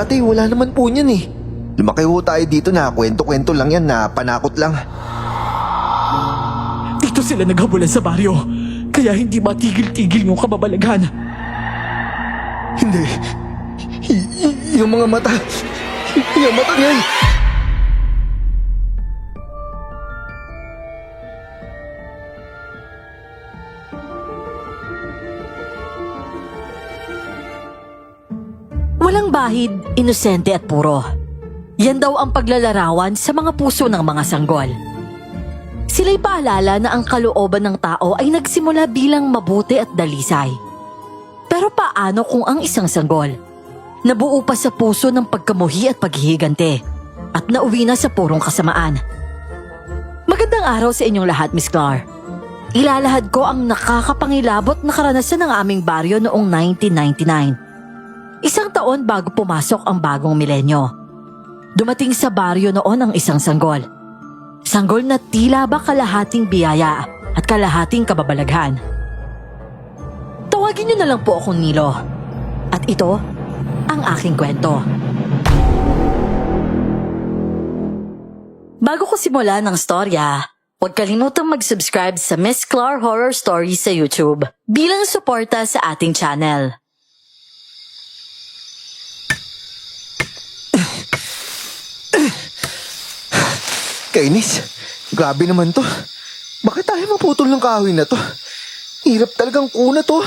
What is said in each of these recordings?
dati wala naman po niyan eh. Lumaki ho tayo dito na kwento-kwento lang yan na panakot lang. Dito sila naghabulan sa baryo. Kaya hindi matigil-tigil yung kababalaghan. Hindi. Yung mga mata. Yung mata niyan. Walang bahid, inosente at puro. Yan daw ang paglalarawan sa mga puso ng mga sanggol. Sila'y paalala na ang kalooban ng tao ay nagsimula bilang mabuti at dalisay. Pero paano kung ang isang sanggol nabuo pa sa puso ng pagkamuhi at paghihigante at nauwi na sa purong kasamaan? Magandang araw sa inyong lahat, Miss Clar. Ilalahad ko ang nakakapangilabot na karanasan ng aming baryo noong 1999. Isang taon bago pumasok ang bagong milenyo. Dumating sa baryo noon ang isang sanggol. Sanggol na tila ba kalahating biyaya at kalahating kababalaghan. Tawagin niyo na lang po akong Nilo. At ito ang aking kwento. Bago ko simulan ng storya, huwag kalimutang mag-subscribe sa Miss Clar Horror Stories sa YouTube bilang suporta sa ating channel. Kainis, grabe naman to. Bakit tayo maputol ng kahoy na to? Hirap talagang kuna to.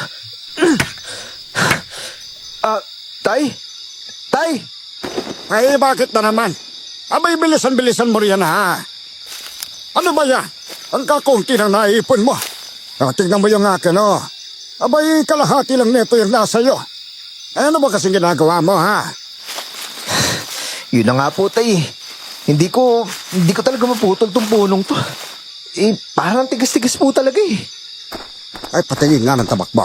Tay? Tay! Ay, bakit na naman? Abay, bilisan-bilisan mo riyan, ha? Ano ba yan? Ang kakunti na naipon mo. Tingnan mo yung akin, oh. Abay, kalahati lang neto yung nasa iyo. Ano ba kasing ginagawa mo, ha? Yun na nga po, tay. Hindi ko talaga maputol tong punong to. Parang tigas-tigas po talaga eh. Ay, patingin nga ng tabak mo.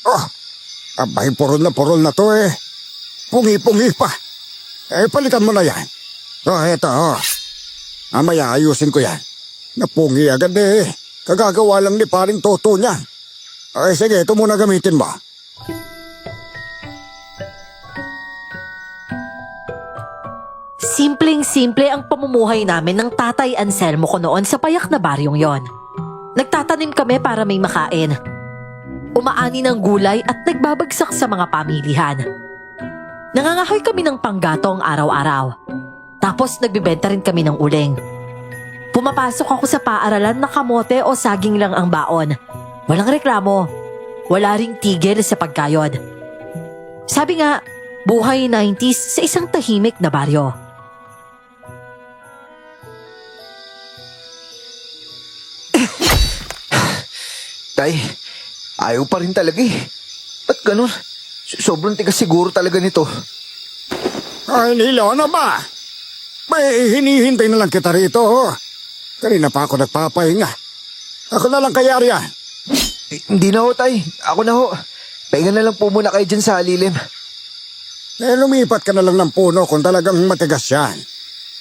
Oh, abay, purol na to eh. Pungi-pungi pa. Palitan mo na yan. Oh, eto, oh. Mamaya ayusin ko yan. Napungi agad eh. Kagagawa lang ni paring Toto niyan. Ay, sige, ito muna gamitin mo. Simpleng-simple ang pamumuhay namin ng Tatay Anselmo ko noon sa payak na baryong yon. Nagtatanim kami para may makain. Umaani ng gulay at nagbabagsak sa mga pamilihan. Nangangahoy kami ng panggatong araw-araw. Tapos nagbibenta rin kami ng uling. Pumapasok ako sa paaralan na kamote o saging lang ang baon. Walang reklamo. Wala ring tigil sa pagkayod. Sabi nga, buhay 90s sa isang tahimik na baryo. Tay, ayaw pa rin talaga eh. Ba't ganun? Sobrang tigas siguro talaga nito. Ay, Nilo, ano ba? May hinihintay na lang kita rito, oh. Kanina pa ako nagpapahinga. Ako na lang kaya riyan. Hindi na ho, tay. Ako na ho. Pahinga na lang po muna kayo dyan sa lilim. Lumipat ka na lang ng puno kung talagang matigas yan.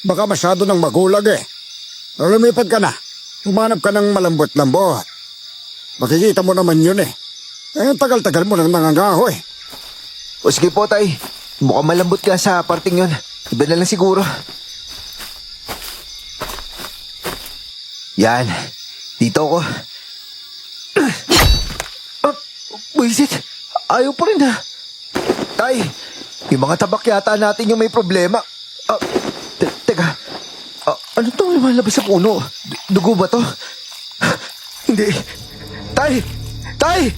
Baka masyado nang magulag eh. Lumipat ka na. Umanap ka ng malambot-lambot. Makikita mo naman yun eh. Tagal-tagal mo nang nangangahoy. O sige po, tay. Mukhang malambot ka sa parting yun. Iba na lang siguro. Yan. Dito ako. Buisit. Ayaw pa rin ha. Tay, yung mga tabak yata natin yung may problema. Teka. Ano itong lumalabas sa puno? Dugo ba to? Hindi. Tay! Tay!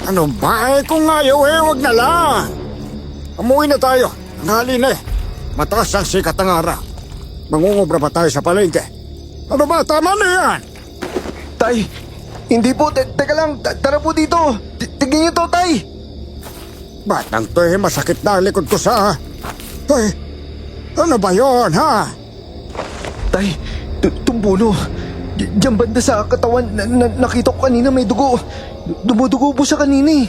Ano ba kung ayaw wag na lang. Umuwi na tayo. Ang hali na eh. Mataas ang sikat ng araw. Mangungubra pa tayo sa palengke. Ano ba? Tama na yan. Tay! Hindi po. Teka lang. Tara po dito. Tignan niyo to, tay! Batang to eh. Masakit na ang likod ko sa... Ay, ano ba yon ha? Tay, itong puno. Diyan banda sa katawan, nakita ko kanina may dugo. Dumudugo po sa kanina eh.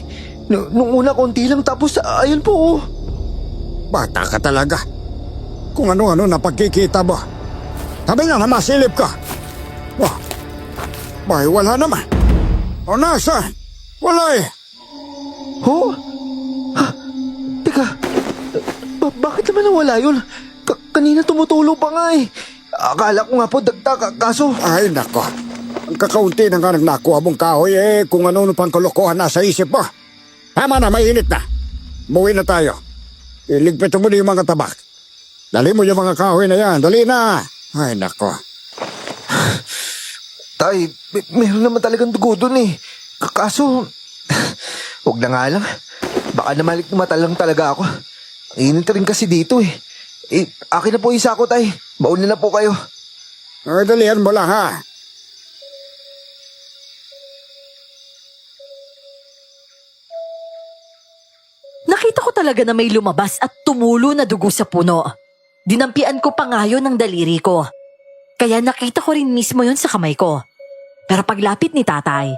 Nung una konti lang tapos ayun po oh. Bata ka talaga. Kung ano-ano na pagkikita mo. Sabi nga na masilip ka. Wah, bay wala naman. O nasaan? Wala eh. Ho? Ha? Teka, wala yun. Kanina tumutulo pa nga eh. Akala ko nga po dagdag, kaso... Ay, nako. Ang kakaunti na nga nakuha mong kahoy kung ano pang kalokohan nasa isip mo. Tama na, mainit na. Umuwi na tayo. Iligpit mo na yung mga tabak. Dali mo yung mga kahoy na yan. Dali na. Ay, nako. Tay, meron naman talagang dugo dun eh. Kaso, huwag na nga lang. Baka namalik na mata lang talaga ako. Ang init rin kasi dito eh. Akin na po yung sako, tay. Baon na po kayo. Ay, dalihan mo lang ha. Nakita ko talaga na may lumabas at tumulo na dugo sa puno. Dinampian ko pa nga yun ng daliri ko. Kaya nakita ko rin mismo yun sa kamay ko. Pero paglapit ni tatay,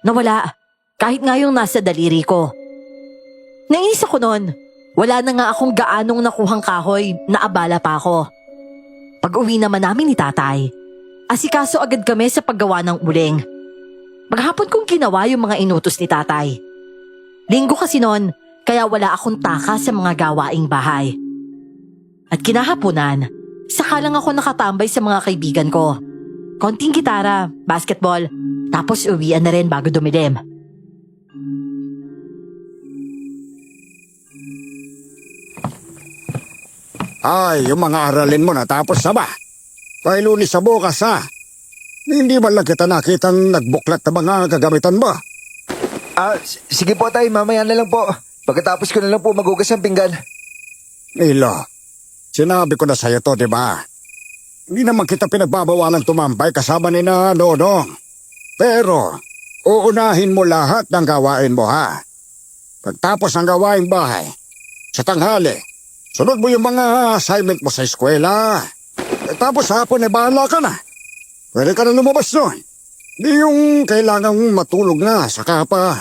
nawala. Kahit nga yung nasa daliri ko. Nainis ako noon. Wala na nga akong gaanong nakuhang kahoy, naabala pa ako. Pag uwi naman namin ni tatay, asikaso agad kami sa paggawa ng uling. Maghapon kong ginawa yung mga inutos ni tatay. Linggo kasi noon, kaya wala akong taka sa mga gawaing bahay. At kinahaponan, saka lang ako nakatambay sa mga kaibigan ko. Konting gitara, basketball, tapos uwian na rin bago dumilim. Ay, yung mga aralin mo natapos na ba? Kaya Lunes sa bukas ha. Hindi man lang kita nakitang nagbuklat na mga gagamitan mo. Sige po, tay. Mamaya na lang po. Pagkatapos ko na lang po magugas ang pinggan. Nilo, sinabi ko na sa'yo to, di ba? Hindi naman kita pinagbabawalan tumambay kasama ni na Nonong. Pero, uunahin mo lahat ng gawain mo ha. Pagtapos ng gawaing bahay, sa tanghali, sunod mo yung mga assignment mo sa eskwela. Tapos hapon bahala ka na. Pwede ka na lumabas doon. Hindi yung kailangang matulog na, saka pa.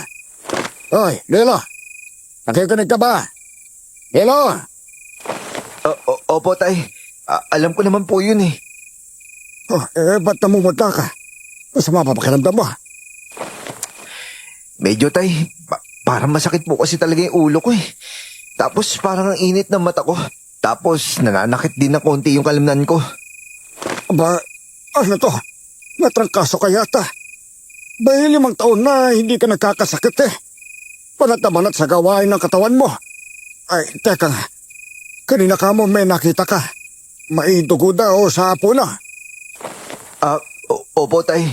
Oy, Lilo, nakikinig ka ba? Lilo! Opo, tay. Alam ko naman po yun eh. Ba't namumutla ka? Masama pa pakiramdam mo. Medyo, tay. Parang masakit po kasi talaga yung ulo ko eh. Tapos parang ang init ng mata ko. Tapos nananakit din na konti yung kalamnan ko. Aba, ano to? Natrangkaso ka yata. Ba 5 taon na hindi ka nagkakasakit eh. Banat na banat sa gawain ng katawan mo. Ay, teka nga. Kanina ka mo may nakita ka. May dugo daw sa apo na. Opo, tay.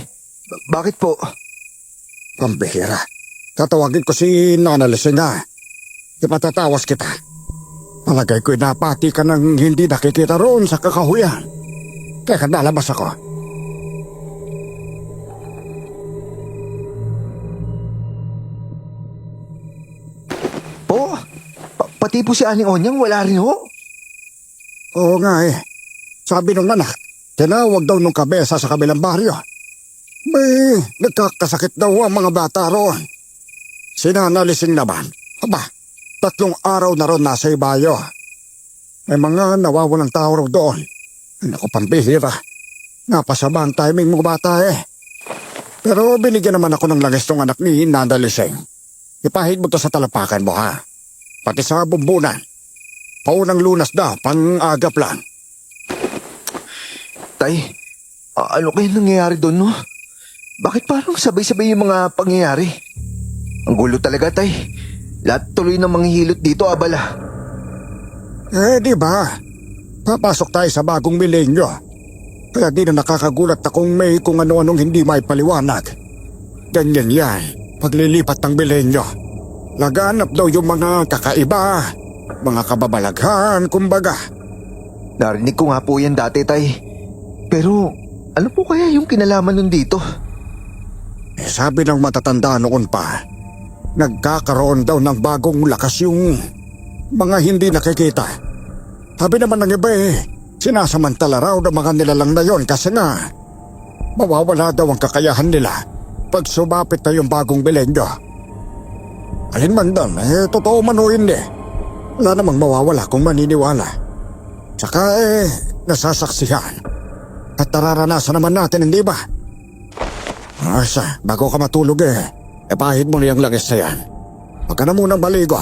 Bakit po? Pambihira. Tatawagin ko si Nana Lisinga. Ipatatawas kita. Malagay ko'y napati ka ng hindi nakikita roon sa kakahuyan. Teka, nalabas ako. Po? Pati po si Aling Onyang wala rin ho? Oo nga eh. Sabi nung anak, tinawag daw nung kabesa sa kabilang baryo. May nagkakasakit daw ang mga bata roon. Sinanalising naman. Aba, 3 araw na ron nasa ibayo. May mga nawawalang tao raw doon. Naku, pambihira. Napasama ang timing mo bata eh. Pero binigyan naman ako ng langis ng anak ni Nanda Liseng. Ipahid mo to sa talapakan mo ha. Pati sa bumbunan. Paunang Lunas na, pang-agap lang. Tay, ano kaya nangyayari doon, no? Bakit parang sabay-sabay yung mga pangyayari? Ang gulo talaga, tay. Lahat tuloy ng mga hilot dito, abala. Di ba? Papasok tayo sa bagong milenyo. Kaya di na nakakagulat na kung may kung ano-anong hindi may paliwanag. Ganyan yan, paglilipat ng milenyo. Laganap daw yung mga kakaiba, mga kababalaghan, kumbaga. Narinig ko nga po yan dati, tay. Pero ano po kaya yung kinalaman nun dito? Sabi ng matatanda noon pa, nagkakaroon daw ng bagong lakas yung mga hindi nakikita. Sabi naman ng iba sinasamantala raw ng mga nilalang na yon kasi nga mawawala daw ang kakayahan nila pag sumapit na yung bagong milenyo. Alin man doon, totoo man o hindi. Wala namang mawawala kung maniniwala. Tsaka nasasaksihan. At nararanasan naman natin, hindi ba? Asa, bago ka matulog pahid mo na yung langis na yan. Huwag ka na munang maligo.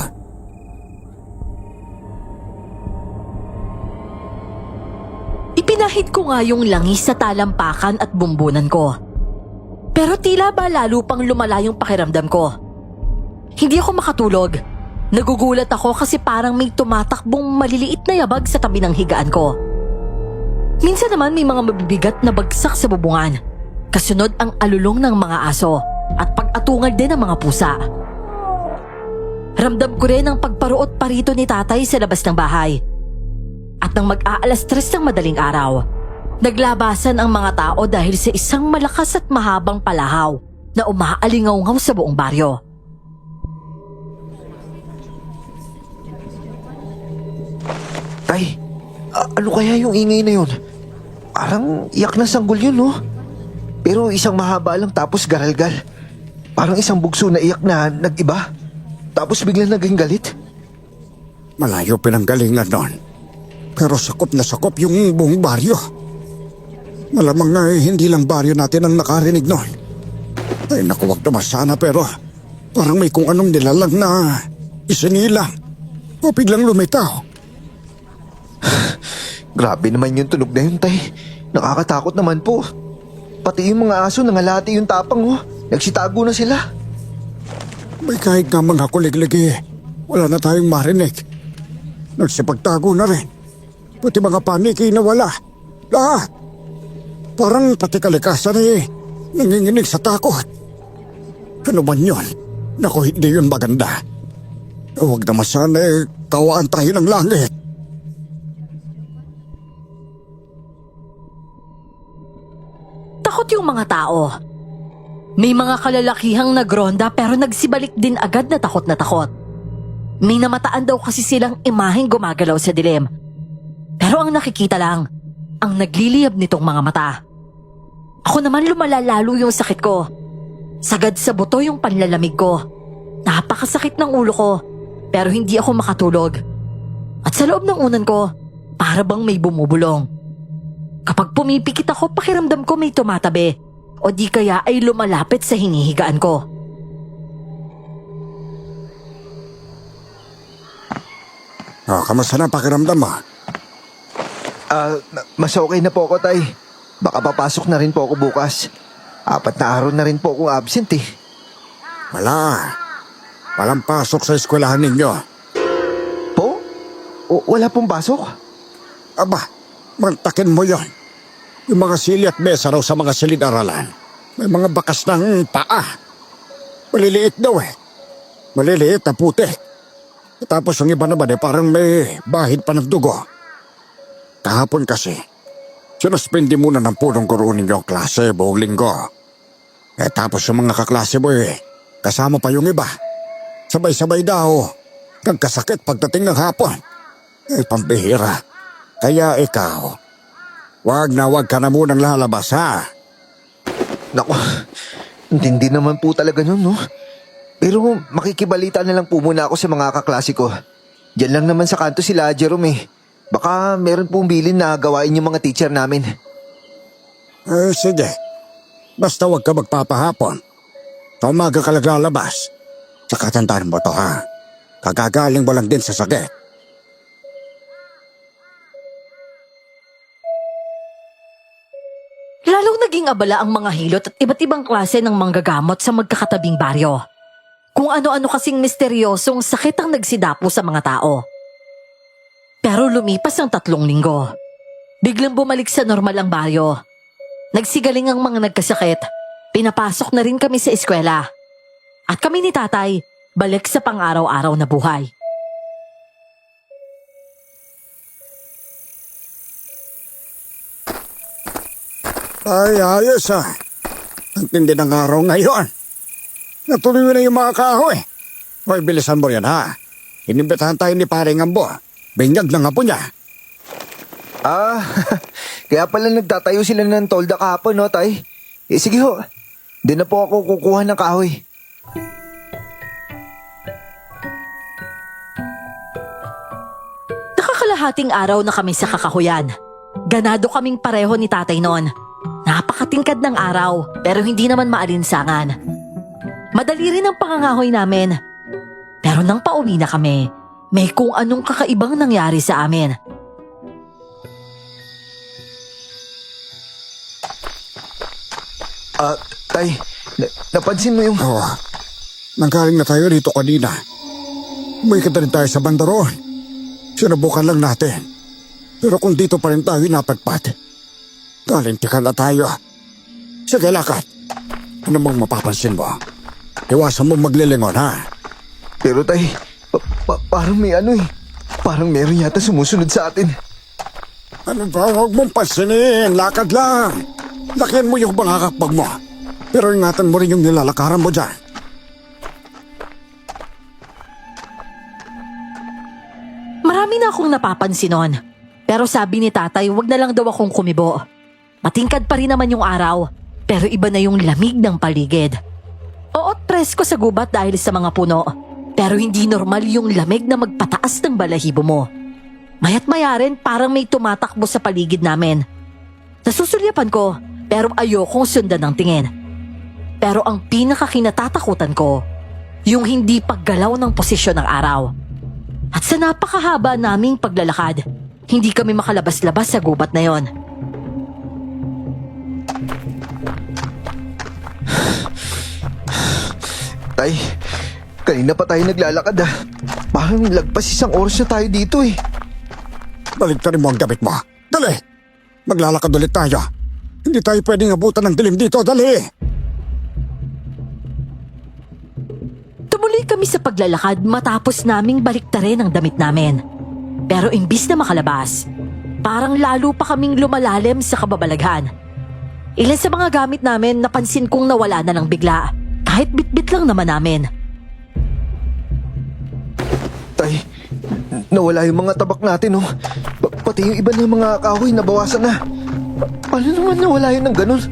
Ipinahid ko nga yung langis sa talampakan at bumbunan ko. Pero tila ba lalo pang lumala yung pakiramdam ko. Hindi ako makatulog. Nagugulat ako kasi parang may tumatakbong maliliit na yabag sa tabi ng higaan ko. Minsan naman may mga mabibigat na bagsak sa bubungan. Kasunod ang alulong ng mga aso at pag-atungal din ng mga pusa. Ramdam ko rin ang pagparuot pa rito ni tatay sa labas ng bahay. At nang mag-aalas 3 ng madaling araw, naglabasan ang mga tao dahil sa isang malakas at mahabang palahaw na umaalingaw-ngaw sa buong baryo. Tay, ano kaya yung ingay na yun? Parang iyak na sanggol yun, no? Pero isang mahaba lang tapos garalgal. Parang isang bugso na iyak na nag-iba. Tapos biglang naging galit. Malayo pinanggalingan nun. Pero sakop na sakop yung buong baryo. Malamang nga hindi lang baryo natin ang nakarinig nun. Ay naku, wag naman sana pero parang may kung anong nilalang na isinilang o biglang lumitaw. Grabe naman yung tunog na yun, Tay. Nakakatakot naman po. Pati yung mga aso nangalati yung tapang, oh. Nagsitago na sila. May kahit nga mga kuliglig wala na tayong marinig. Nagsipagtago na rin. Pati mga paniki na wala. Lahat. Parang pati kalikasan nanginginig sa takot. Ano man yun? Naku, hindi yun maganda. Huwag naman sana kawaan tayo ng langit. Takot yung mga tao. May mga kalalakihang nagronda pero nagsibalik din agad na takot na takot. May namataan daw kasi silang imaheng gumagalaw sa dilim. Pero ang nakikita lang, ang nagliliyab nitong mga mata. Ako naman lumala lalo yung sakit ko. Sagad sa buto yung panlalamig ko. Napakasakit ng ulo ko, pero hindi ako makatulog. At sa loob ng unan ko, para bang may bumubulong. Kapag pumipikit ako, pakiramdam ko may tumatabi o di kaya ay lumalapit sa hinihigaan ko. Kamusta na pakiramdam mo? Mas okay na po ako, Tay. Baka papasok na rin po ako bukas. 4 na araw na rin po akong absent, eh. Walang pasok sa eskwelahan ninyo. Po? Wala pong pasok? Aba, mantakin mo yon. Yung mga sili at mesa raw sa mga silid-aralan. May mga bakas ng paa. Maliliit daw Maliliit na puti. Tapos yung iba naman parang may bahid pa ng dugo. Kahapon kasi, sinuspindi muna ng punong guro ninyo ang klase buong linggo. Tapos yung mga kaklase mo kasama pa yung iba. Sabay-sabay daw, nagkasakit pagdating ng hapon. Pambihira. Kaya ikaw, wag ka na munang lalabas, ha? Naku, hindi naman po talaga nun, no? Pero makikibalita na lang po muna ako sa mga kaklase ko. Diyan lang naman sa kanto sila Jerome, eh. Baka meron pong bilin na gawain yung mga teacher namin. Sige. Basta wag ka magpapahapon. Umaga ka lang lalabas. Saka tandaan mo to, ha? Kagagaling mo lang din sa sakit. Lalong naging abala ang mga hilot at iba't ibang klase ng manggagamot sa magkakatabing baryo. Kung ano-ano kasing misteryosong sakit ang nagsidapo sa mga tao. Pero lumipas ang 3 linggo. Biglang bumalik sa normal ang baryo. Nagsigaling ang mga nagkasakit. Pinapasok na rin kami sa eskwela. At kami ni tatay, balik sa pang-araw-araw na buhay. Ay, ayos, ha? Ang tindi ng araw ngayon. Natuloy na yung mga kahoy. Hoy, bilisan mo yan, ha? Inimbitahan tayo ni Paring Ambo. Binyag ng apo niya. Kaya pala nagtatayo sila ng tolda kahapon, no, Tay? Sige ho. Di na po ako kukuha ng kahoy. Nakakalahating araw na kami sa kakahuyan. Ganado kaming pareho ni tatay noon. Napakatingkad ng araw, pero hindi naman maalinsangan. Madali rin ang pangangahoy namin. Pero nang pauwi na kami, may kung anong kakaibang nangyari sa amin. Tay, napansin mo yung... Oo. Nanggaling na tayo rito kanina. Umiikot na rin tayo sa banda roon. Sinubukan lang natin. Pero kung dito pa rin tayo napagpat, galintikan na tayo. Sige, lakad. Ano bang mapapansin mo? Iwasan mo maglilingon, ha? Pero tay, parang may ano eh. Parang meron yata sumusunod sa atin. Ano ba? Huwag mong pansinin. Lakad lang. Lakihan mo yung bangakakbag mo. Pero ingatan mo rin yung nilalakaran mo dyan. Marami na akong napapansin nun. Pero sabi ni tatay, wag na lang daw akong kumibo. Matingkad pa rin naman yung araw, pero iba na yung lamig ng paligid. Oo't presko sa gubat dahil sa mga puno. Pero hindi normal yung lamig na magpataas ng balahibo mo. Mayat maya rin parang may tumatakbo sa paligid namin. Nasusulyapan ko, pero ayokong sundan ng tingin. Pero ang pinakakinatatakutan ko, yung hindi paggalaw ng posisyon ng araw. At sa napakahaba naming paglalakad, hindi kami makalabas-labas sa gubat na yon. Tay, kanina pa tayo naglalakad ah. Parang lagpas 1 oras na tayo dito eh. Baligtarin mo ang gamit mo. Dali! Maglalakad ulit tayo. Hindi tayo pwedeng abutan ng dilim dito. Dali! Tumuloy kami sa paglalakad matapos naming baliktarin ang damit namin. Pero imbis na makalabas, parang lalo pa kaming lumalalim sa kababalaghan. Ilan sa mga gamit namin napansin kong nawala na lang bigla, kahit bitbit lang naman namin. Tay, nawala yung mga tabak natin oh. Pati yung iba ng mga kahoy nabawasan na. Paano naman nawala yun ng ganun?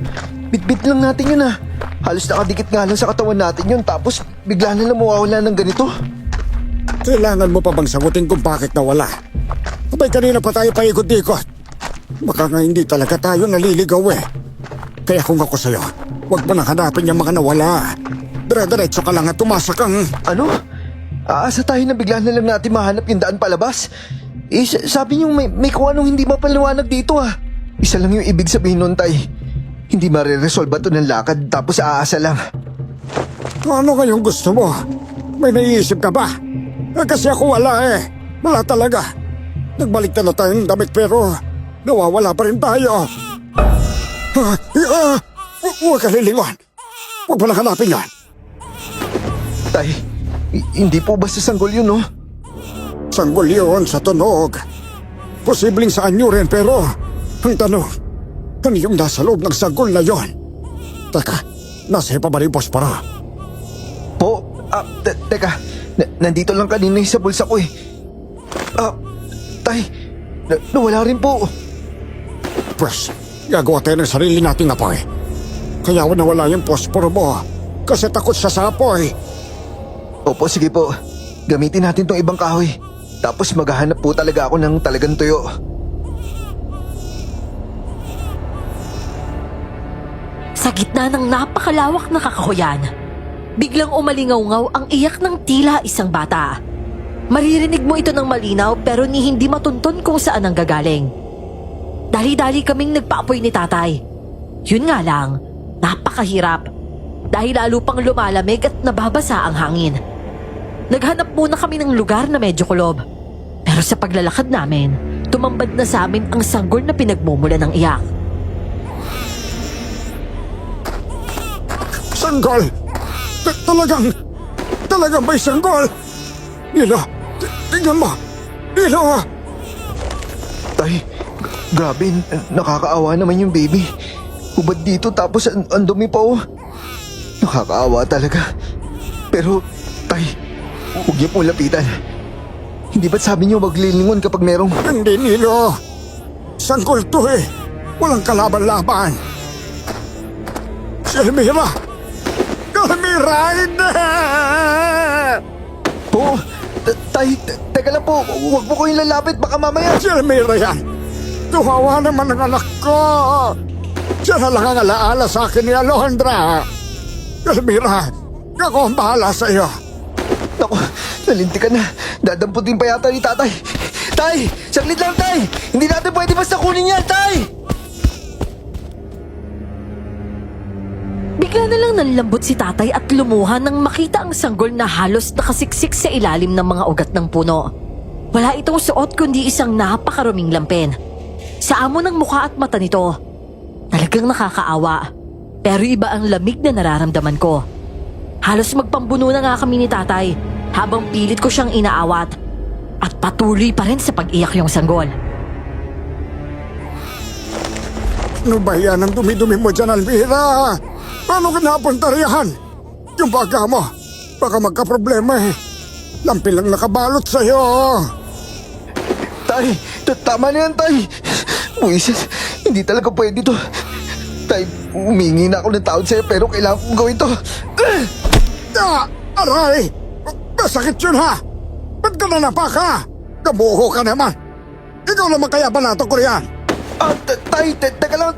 Bitbit lang natin yun ah. Halos nakadikit nga lang sa katawan natin yun tapos bigla na lang mawawala ng ganito. Kailangan mo pa bang sagutin kung bakit nawala? Abay, kanina pa tayo paikot-ikot. Baka nga hindi talaga tayo naliligaw eh. Kaya kung ako sa'yo, huwag mo nang hanapin yung mga nawala. Dire-diretso ka lang at tumasak kang... Ano? Aasa tayo na bigla na lang natin mahanap yung daan palabas? Eh, sabi niyo may kung anong hindi mapaliwanag dito ah. Isa lang yung ibig sabihin nun, tay. Hindi mariresolba to ng lakad tapos aasa lang. Ano kayong gusto mo? May naiisip ka ba? Kasi ako wala eh. Wala talaga. Nagbalik na tayong damit pero nawawala pa rin tayo. Huwag ka lilingon. Huwag mo lang hanapin yan. Tay, hindi po basta sanggol yun, no? Sanggol yun sa tunog. Posibleng saan nyo rin pero ang tanong, ano yung nasa loob ng sanggol na yon? Teka, nasa pa ba rin posporo? Po, teka, nandito lang kanina yung sa bulsa ko eh. Tay, nawala rin po. Pues, gagawa tayo ng sarili nating apoy. Kaya nawala yung posporo mo kasi takot siya sa apoy. Opo, sige po. Gamitin natin tong ibang kahoy. Tapos maghahanap po talaga ako ng talagang tuyo. Sa gitna ng napakalawak na kakahuyan, biglang umalingaw-ngaw ang iyak ng tila isang bata. Maririnig mo ito ng malinaw pero hindi matunton kung saan ang gagaling. Dali-dali kaming nagpaapoy ni tatay. Yun nga lang, napakahirap. Dahil lalo pang lumalamig at nababasa ang hangin. Naghanap muna kami ng lugar na medyo kulob. Pero sa paglalakad namin, tumambad na sa amin ang sanggol na pinagmumula ng iyak. Sanggol! Talagang may sanggol! Nilo, tingnan mo! Nilo! Tay, grabe, nakakaawa naman yung baby. Hubad dito tapos ang dumi pa oh. Nakakaawa talaga. Pero, tay, huwag niyo pong lapitan. Hindi ba't sabi niyo maglilingon kapag merong... Hindi, Nilo! Sanggol to eh! Walang kalaban-laban! Si Elmira! Elmira! Hindi! Po, tay, teka lang po. Huwag po kayong lalapit, baka mamaya... Si Elmira yan! Tuhawa naman ang anak ko! Siya na lang ang alaala sa akin ni Alondra! Elmira! Ako ang bahala sa iyo! Naku, nalinti ka na. Dadamputin pa yata ni tatay. Tay, saglit lang tay. Hindi natin pwede basta kunin yan, tay. Bigla na lang nanlambot si tatay at lumuha nang makita ang sanggol na halos nakasiksik sa ilalim ng mga ugat ng puno. Wala itong suot kundi isang napakaruming lampin. Sa amo ng mukha at mata nito, talagang nakakaawa. Pero iba ang lamig na nararamdaman ko. Halos magpambuno na nga kami ni tatay habang pilit ko siyang inaawat. At patuloy pa rin sa pag-iyak yung sanggol. Ano ba yan ang dumi-dumi mo dyan, Almira? Paano ka napunta riyan? Yung baga mo, baka magka-problema eh. Lampi lang nakabalot sa'yo. Tay, tama na yan, tay. Buisit, hindi talaga pwede to. Tay, humingi na ako ng tawad sa'yo pero kailangan kong gawin to. Aray! Masakit yun ha! Ba't ka na napaka? Kabuho ka naman. Ikaw naman kaya banato ko riyan. Tay, teka lang.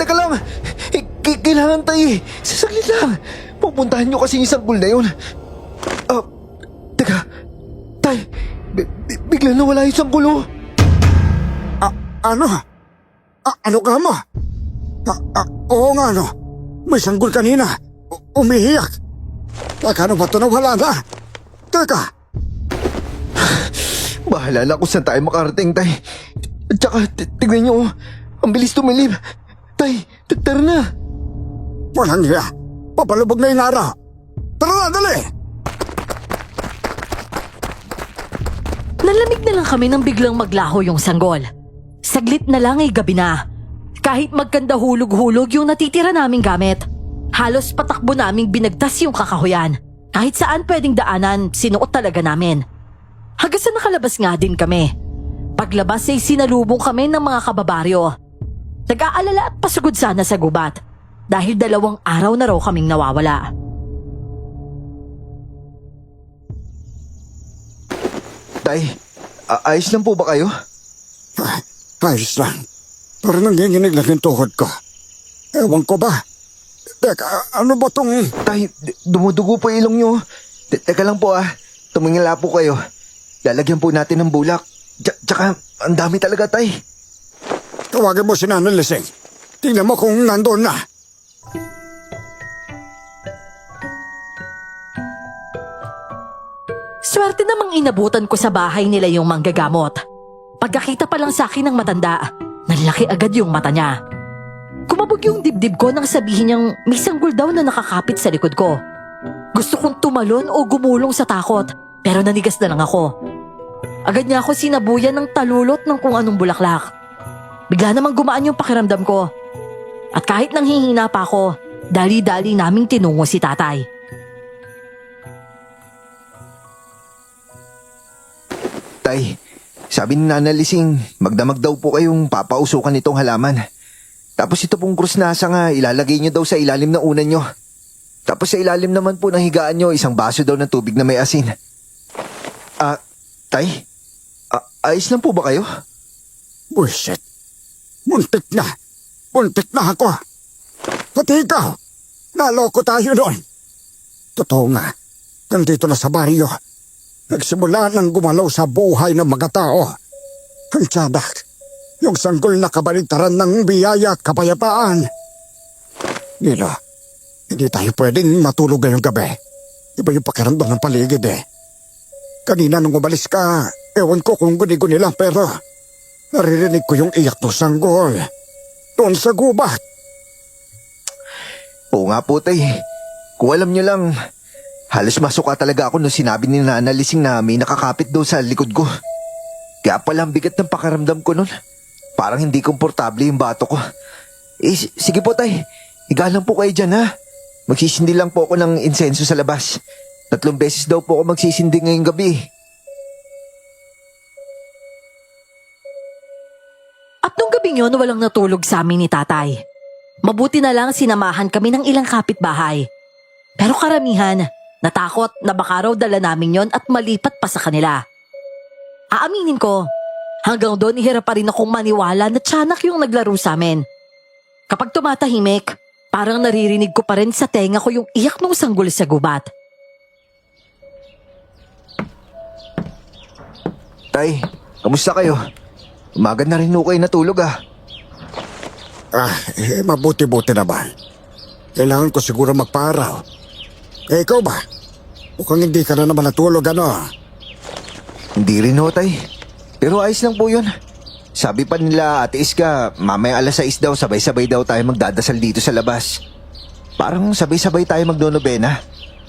Kailangan, tay. Sasaglit lang. Pupuntahan nyo kasi yung sanggol na yun. Teka. Tay, bigla nawala yung sanggol, oh. Ano? Ano ka mo? Oo nga, no. May sanggol kanina. Umiiyak. Teka, ano ba ito nawala na? Teka. Bahala na kung saan tayo makarating, tay. At saka, tignan nyo, oh. Ang bilis tumilib. Tay, tara na. Walang hiya. Papalubog na yung araw. Tara na, dali! Nalamig na lang kami nang biglang maglaho yung sanggol. Saglit na lang ay gabi na. Kahit magkanda hulog-hulog yung natitira naming gamit, halos patakbo naming binagtas yung kakahuyan. Kahit saan pwedeng daanan, sinuot talaga namin. Hanggang sa nakalabas nga din kami. Paglabas ay sinalubong kami ng mga kababaryo. Nag-aalala at pasugod sana sa gubat dahil 2 araw na raw kaming nawawala. Tay, ayos lang po ba kayo? Ayos lang. Pero nanginginig lang yung tuhod ko. Ewan ko ba? Teka, ano ba tong... Tay, dumudugo po ilong nyo. Teka lang po tumingala po kayo. Lalagyan po natin ng bulak. Tsaka, ang dami talaga, tay. Tawagin mo si Nanay Lising. Tingnan mo kung nandoon na. Swerte namang inabutan ko sa bahay nila yung manggagamot. Pagkakita pa lang sa akin ng matanda, nanlaki agad yung mata niya. Kumabog yung dibdib ko nang sabihin niyang may sanggol daw na nakakapit sa likod ko. Gusto kong tumalon o gumulong sa takot, pero nanigas na lang ako. Agad niya ako sinabuyan ng talulot ng kung anong bulaklak. Bigla namang gumaan yung pakiramdam ko. At kahit nanghihina pa ako, dali-dali naming tinungo si tatay. Tay, sabi ni Nana Lising, magdamag daw po kayong papausukan nitong halaman. Tapos ito pong krus na asa nga, ilalagay nyo daw sa ilalim ng unan nyo. Tapos sa ilalim naman po ng higaan nyo, isang baso daw ng tubig na may asin. Tay? Ayos lang po ba kayo? Buisit. Muntik na. Muntik na ako. Pati ikaw. Naloko tayo doon. Totoo nga. Nandito na sa baryo. Nagsimula nang gumalaw sa buhay ng mga tao. Ang tiyadak. Yung sanggol na kabaligtaran ng biyaya at kapayapaan. Nilo, hindi tayo pwedeng matulog ngayong gabi. Iba yung pakiramdam ng paligid eh. Kanina nung umalis ka, ewan ko kung guni-guni lang pero naririnig ko yung iyak ng sanggol. Doon sa gubat. Oo nga po, tay. Kung alam nyo lang, halos masuka talaga ako nung sinabi ni Nana Lising na may nakakapit daw sa likod ko. Kaya pala ang bigat ng pakiramdam ko nun. Parang hindi komportable yung bato ko. Sige po, tay. Higa lang po kayo dyan, ha? Magsisindi lang po ako ng insenso sa labas. 3 beses daw po ako magsisindi ngayong gabi. At nung gabing yun, walang natulog sa amin ni tatay. Mabuti na lang sinamahan kami ng ilang kapitbahay. Pero karamihan, natakot na baka raw dala namin yon at malipat pa sa kanila. Aaminin ko, hanggang doon ihirap pa rin akong maniwala na tiyanak yung naglaro sa amin. Kapag tumatahimik, parang naririnig ko pa rin sa tenga ko yung iyak ng sanggol sa gubat. Tay, kamusta kayo? Umaga na rin ho kayo natulog, Mabuti-buti naman. Kailangan ko siguro magpaaraw. Eh, ikaw ba? Mukhang hindi ka na naman natulog, ano? Hindi rin ho, tay. Pero ayos lang po yun. Sabi pa nila, Ate Iska, mamaya alas 6 daw, sabay-sabay daw tayo magdadasal dito sa labas. Parang sabay-sabay tayo magdonobena.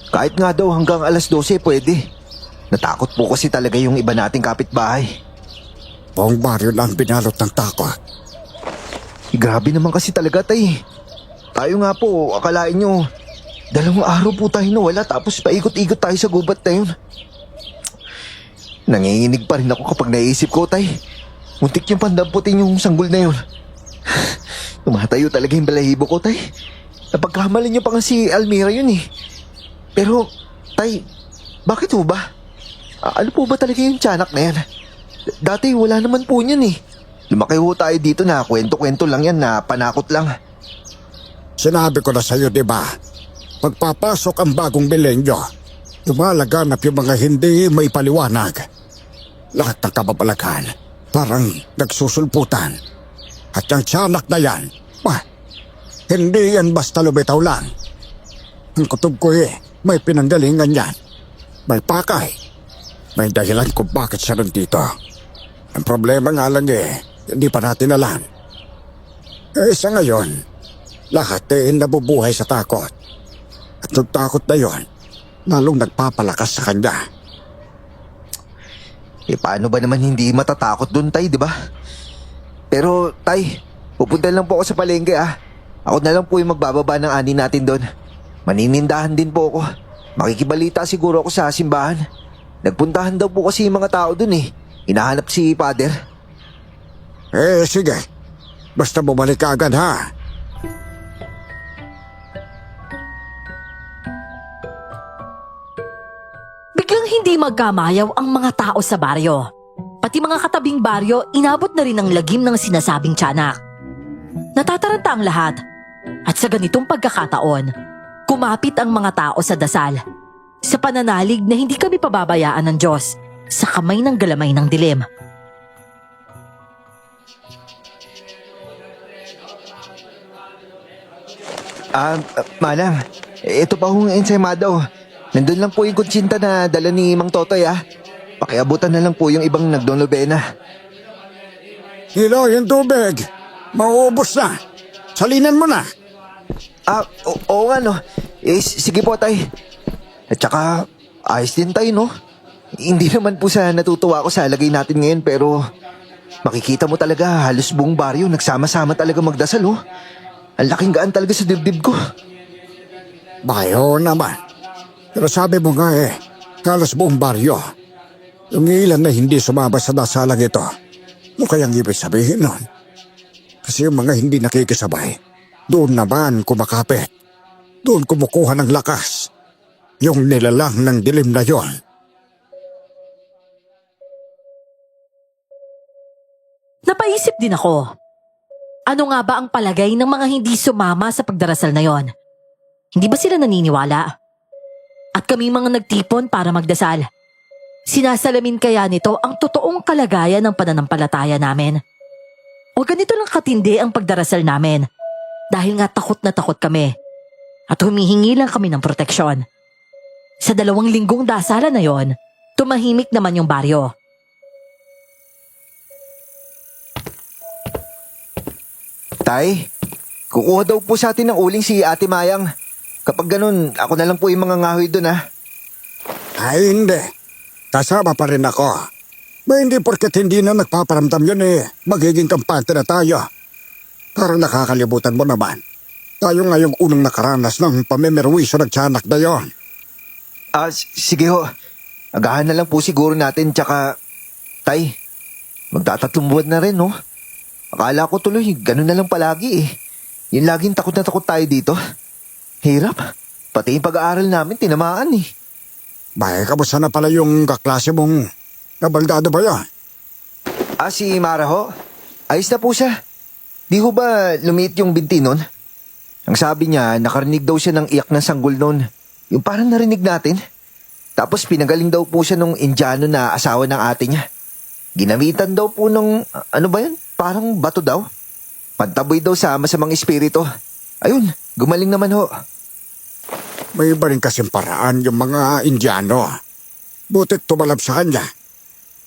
Kahit nga daw hanggang alas 12 pwede. Natakot po kasi talaga yung iba nating kapitbahay. Buong baryo na ang binalot ng takot. Grabe naman kasi talaga, tay. Tayo nga po, akalain nyo, 2 araw po tayo nawala tapos paikot-ikot tayo sa gubat na yun. Nanginginig pa rin ako kapag naisip ko, tay. Muntik yung pandamputin yung sanggol na yun. Tumatayo talaga yung balahibo ko, tay. Napagkamalan niyo pa nga si Almira yun eh. Pero, tay, bakit ho ba? Ano po ba talaga yung tiyanak na yan? Dati wala naman po niyan eh. Lumaki ho tayo dito na kwento-kwento lang yan na panakot lang. Sinabi ko na sa'yo, di ba? Pagpapasok ang bagong milenyo, lumalaganap yung mga hindi may paliwanag. Lahat ng kababalaghan, parang nagsusulputan. At yung tiyanak na yan, hindi yan basta lumitaw lang. Ang kutob ko may pinanggalingan yan. May pakay. May dahilan kung bakit siya nandito. Ang problema nga lang hindi pa natin alam. Sa ngayon, lahat nabubuhay sa takot. At yung takot na yon, lalong nagpapalakas sa kanya. Paano ba naman hindi matatakot dun, tay, di ba? Pero, tay, pupunta lang po ako sa palengke Ako na lang po yung magbababa ng ani natin doon. Maninindahan din po ako. Makikibalita siguro ako sa simbahan. Nagpuntahan daw po kasi yung mga tao doon eh. Hinahanap si Father. Sige. Basta bumalik ka agad, ha? Biglang hindi magkamayaw ang mga tao sa baryo. Pati mga katabing baryo, inabot na rin ang lagim ng sinasabing tiyanak. Natataranta ang lahat. At sa ganitong pagkakataon, kumapit ang mga tao sa dasal. Sa pananalig na hindi kami pababayaan ng Diyos sa kamay ng galamay ng dilim. Manang, ito pa hong ensaymado. Nandun lang po yung kutsinta na dala ni Mang Totoy Pakiabutan na lang po yung ibang nagdonobena. Hilo, yung tubig. Mauubos na. Salinan mo na. Oo nga no. Sige po tay. At saka, ayos din tayo no. Hindi naman po sa natutuwa ako sa lagay natin ngayon pero makikita mo talaga halos buong baryo nagsama-sama talaga magdasal Ang laking gaan talaga sa dibdib ko. Bayo naman. Pero sabi mo nga halos buong baryo. Yung ilan na hindi sumama sa dasalang ito. Ano kayang ibig sabihin nun? Kasi yung mga hindi nakikisabay, doon naman kumakapit. Doon kumukuha ng lakas. Yung nilalang ng dilim na yon. Napaisip din ako. Ano nga ba ang palagay ng mga hindi sumama sa pagdarasal na yon? Hindi ba sila naniniwala? At kami mga nagtipon para magdasal. Sinasalamin kaya nito ang totoong kalagayan ng pananampalataya namin? O ganito lang katindi ang pagdarasal namin dahil nga takot na takot kami at humihingi lang kami ng proteksyon. Sa 2 linggong dasalan na yon, tumahimik naman yung baryo. Tay, kukuha daw po sa atin ng uling si Ate Mayang. Kapag ganun, ako na lang po yung mga ngahoy dun Ay hindi. Kasama pa rin ako. Hindi porket hindi na nagpaparamdam yun magiging kampante na tayo. Parang nakakalimutan mo naman. Tayo ngayong unang nakaranas ng pamimerwisyo ng tiyanak na yon. Sige ho. Agahan na lang po siguro natin tsaka... Tay, magtatatlong buwan na rin no? Akala ko tuloy, ganun na lang palagi Yung laging takot na takot tayo dito. Hirap. Pati yung pag-aaral namin, tinamaan Kamusta na pala yung kaklase mong nabaldado ba yan? Si Mara ho? Ayos na po siya. Di ho ba lumiit yung binti nun? Ang sabi niya, nakarinig daw siya ng iyak ng sanggol nun. Yung parang narinig natin. Tapos pinagaling daw po siya nung Indiano na asawa ng ate niya. Ginamitan daw po ng, ano ba yun? Parang bato daw. Pantaboy daw sa masamang espiritu. Ayun, gumaling naman ho. May iba rin kasing paraan yung mga Indiano. Butit tumalab sa kanya.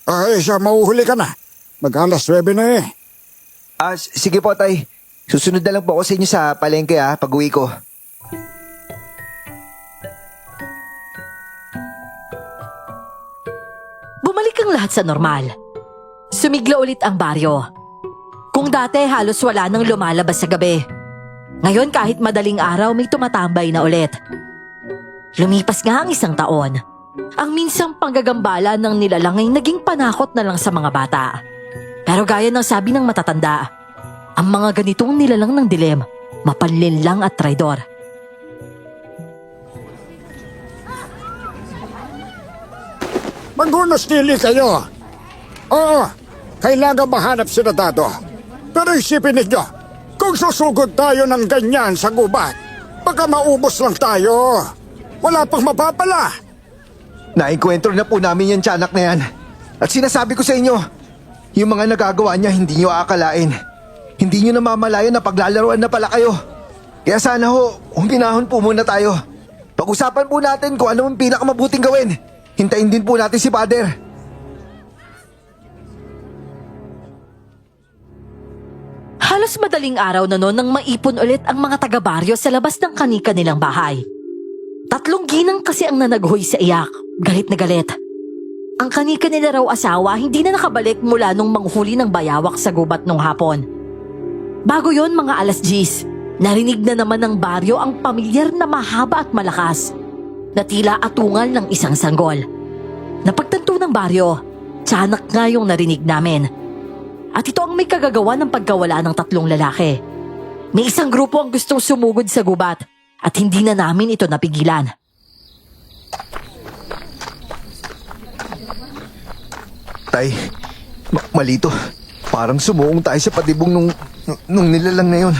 Ay, siya, mauhuli ka na. Mag-alas 9 na eh. Sige po, tay. Susunod na lang po ako sa inyo sa palengke pag-uwi ko. Bumalik ang lahat sa normal. Sumigla ulit ang baryo. Kung dati halos wala nang lumalabas sa gabi. Ngayon kahit madaling araw may tumatambay na ulit. Lumipas nga ang 1 taon. Ang minsang panggagambala ng nilalang ay naging panakot na lang sa mga bata. Pero gaya ng sabi ng matatanda, ang mga ganitong nilalang ng dilim, mapanlinlang at traidor. Magunos nili kayo. Oo, kailangan mahanap si Dado. Pero isipin ninyo, kung susugod tayo ng ganyan sa gubat, baka maubos lang tayo. Wala pang mapapala. Nainkwentro na po namin yung tiyanak na yan. At sinasabi ko sa inyo, yung mga nagagawa niya hindi nyo aakalain. Hindi nyo namamalayan na paglalaroan na pala kayo. Kaya sana huminahon po muna tayo. Pag-usapan po natin kung ano ang pinakamabuting gawin. Hintayin din po natin si Father. Halos madaling araw na noon nang maipon ulit ang mga taga-baryo sa labas ng kanika nilang bahay. 3 ginang kasi ang nanaghoy sa iyak, galit na galit. Ang kanika nila raw asawa hindi na nakabalik mula nung manghuli ng bayawak sa gubat nung hapon. Bago yon mga alas 10, narinig na naman ng baryo ang pamilyar na mahaba at malakas na tila atungal ng isang sanggol. Napagtanto ng baryo, tiyanak nga yung narinig namin. At ito ang may kagagawa ng pagkawala ng 3 lalaki. May isang grupo ang gustong sumugod sa gubat at hindi na namin ito napigilan. Tay, malito. Parang sumuong tayo sa patibong nung nilalang na yun.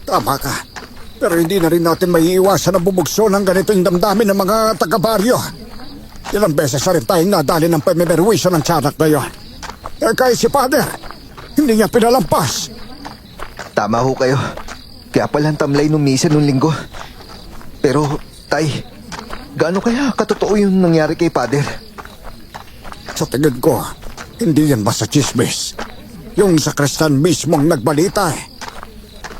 Tama ka. Pero hindi na rin natin maiiwasan na bubugso ng ganito yung damdamin ng mga taga-baryo. Ilang beses na rin tayong nadali ng pamimerwisyo ng tiyanak na yun. Kahit si Father, hindi niya pinalampas. Tama ho kayo. Kaya palang tamlay nung misa nung linggo. Pero, tay, gaano kaya katotoo yung nangyari kay Father? Sa tingin ko, hindi yan basta chismis. Yung sakristan mismong nagbalita eh.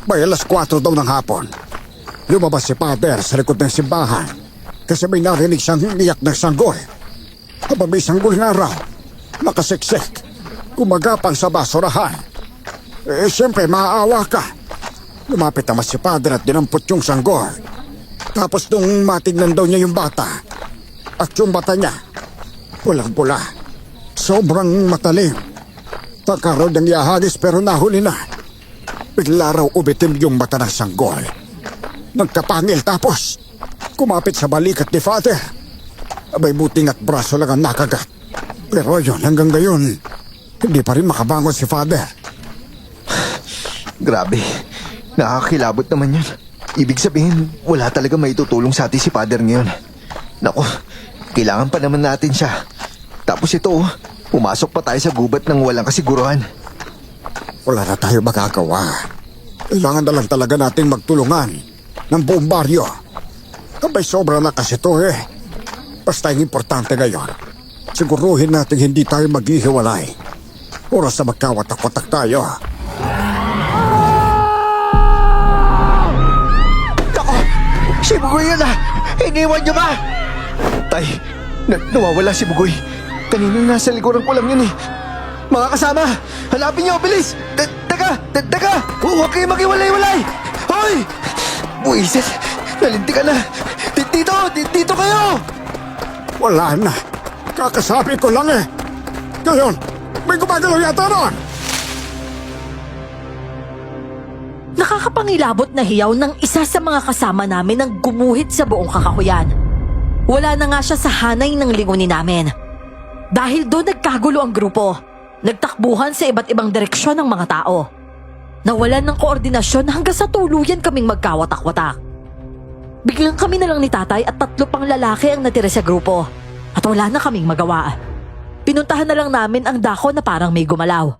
May alas 4 daw ng hapon. Lumabas si Father sa likod ng simbahan kasi may narinig siyang iyak ng sanggol. Habang may sanggol nga raw, nakasiksik, gumagapang sa basurahan. Siyempre, maaawa ka. Lumapit naman si Father at dinampot yung sanggol. Tapos nung matignan daw niya yung bata, at yung mata niya, pulang-pula, sobrang matalim. Takaraw niyang iahagis pero nahuli na. Bigla raw ubitim yung mata ng sanggol. Nagkapangil tapos kumapit sa balikat ni Father. Abay buting at braso lang ang nakagat. Pero yun, hanggang ngayon, hindi pa rin makabangon si Father. Grabe. Nakakilabot naman yun. Ibig sabihin, wala talaga may tutulong sa atin si Father ngayon. Naku, kailangan pa naman natin siya. Tapos ito, pumasok pa tayo sa gubat ng walang kasiguruhan. Wala na tayo magagawa. Kailangan na lang talaga nating magtulungan ng buong baryo. Kabay sobra na kasi ito eh. Basta yung importante ngayon, siguruhin natin hindi tayo maghihiwalay. Oras na magkawatak-watak tayo. Ako! Si Bugoy yun Iniwan niyo ba? Tay, nawawala si Bugoy. Kanina nasa likuran ko lang yun eh. Mga kasama, hanapin niyo, bilis! Teka! Huwag kayo maghiwalay-walay! Hoy! Buisit, nalinti ka na. Dito kayo! Wala na. Kakasabi ko lang eh. Ngayon, may gumagalaw yata ron. Nakakapangilabot na hiyaw ng isa sa mga kasama namin ang gumuhit sa buong kakahuyan. Wala na nga siya sa hanay ng lingunin namin. Dahil doon nagkagulo ang grupo. Nagtakbuhan sa iba't ibang direksyon ng mga tao. Nawalan ng koordinasyon hanggang sa tuluyan kaming magkawatak-watak. Biglang kami na lang ni tatay at 3 pang lalaki ang natira sa grupo. At wala na kaming magawa. Pinuntahan na lang namin ang dako na parang may gumalaw.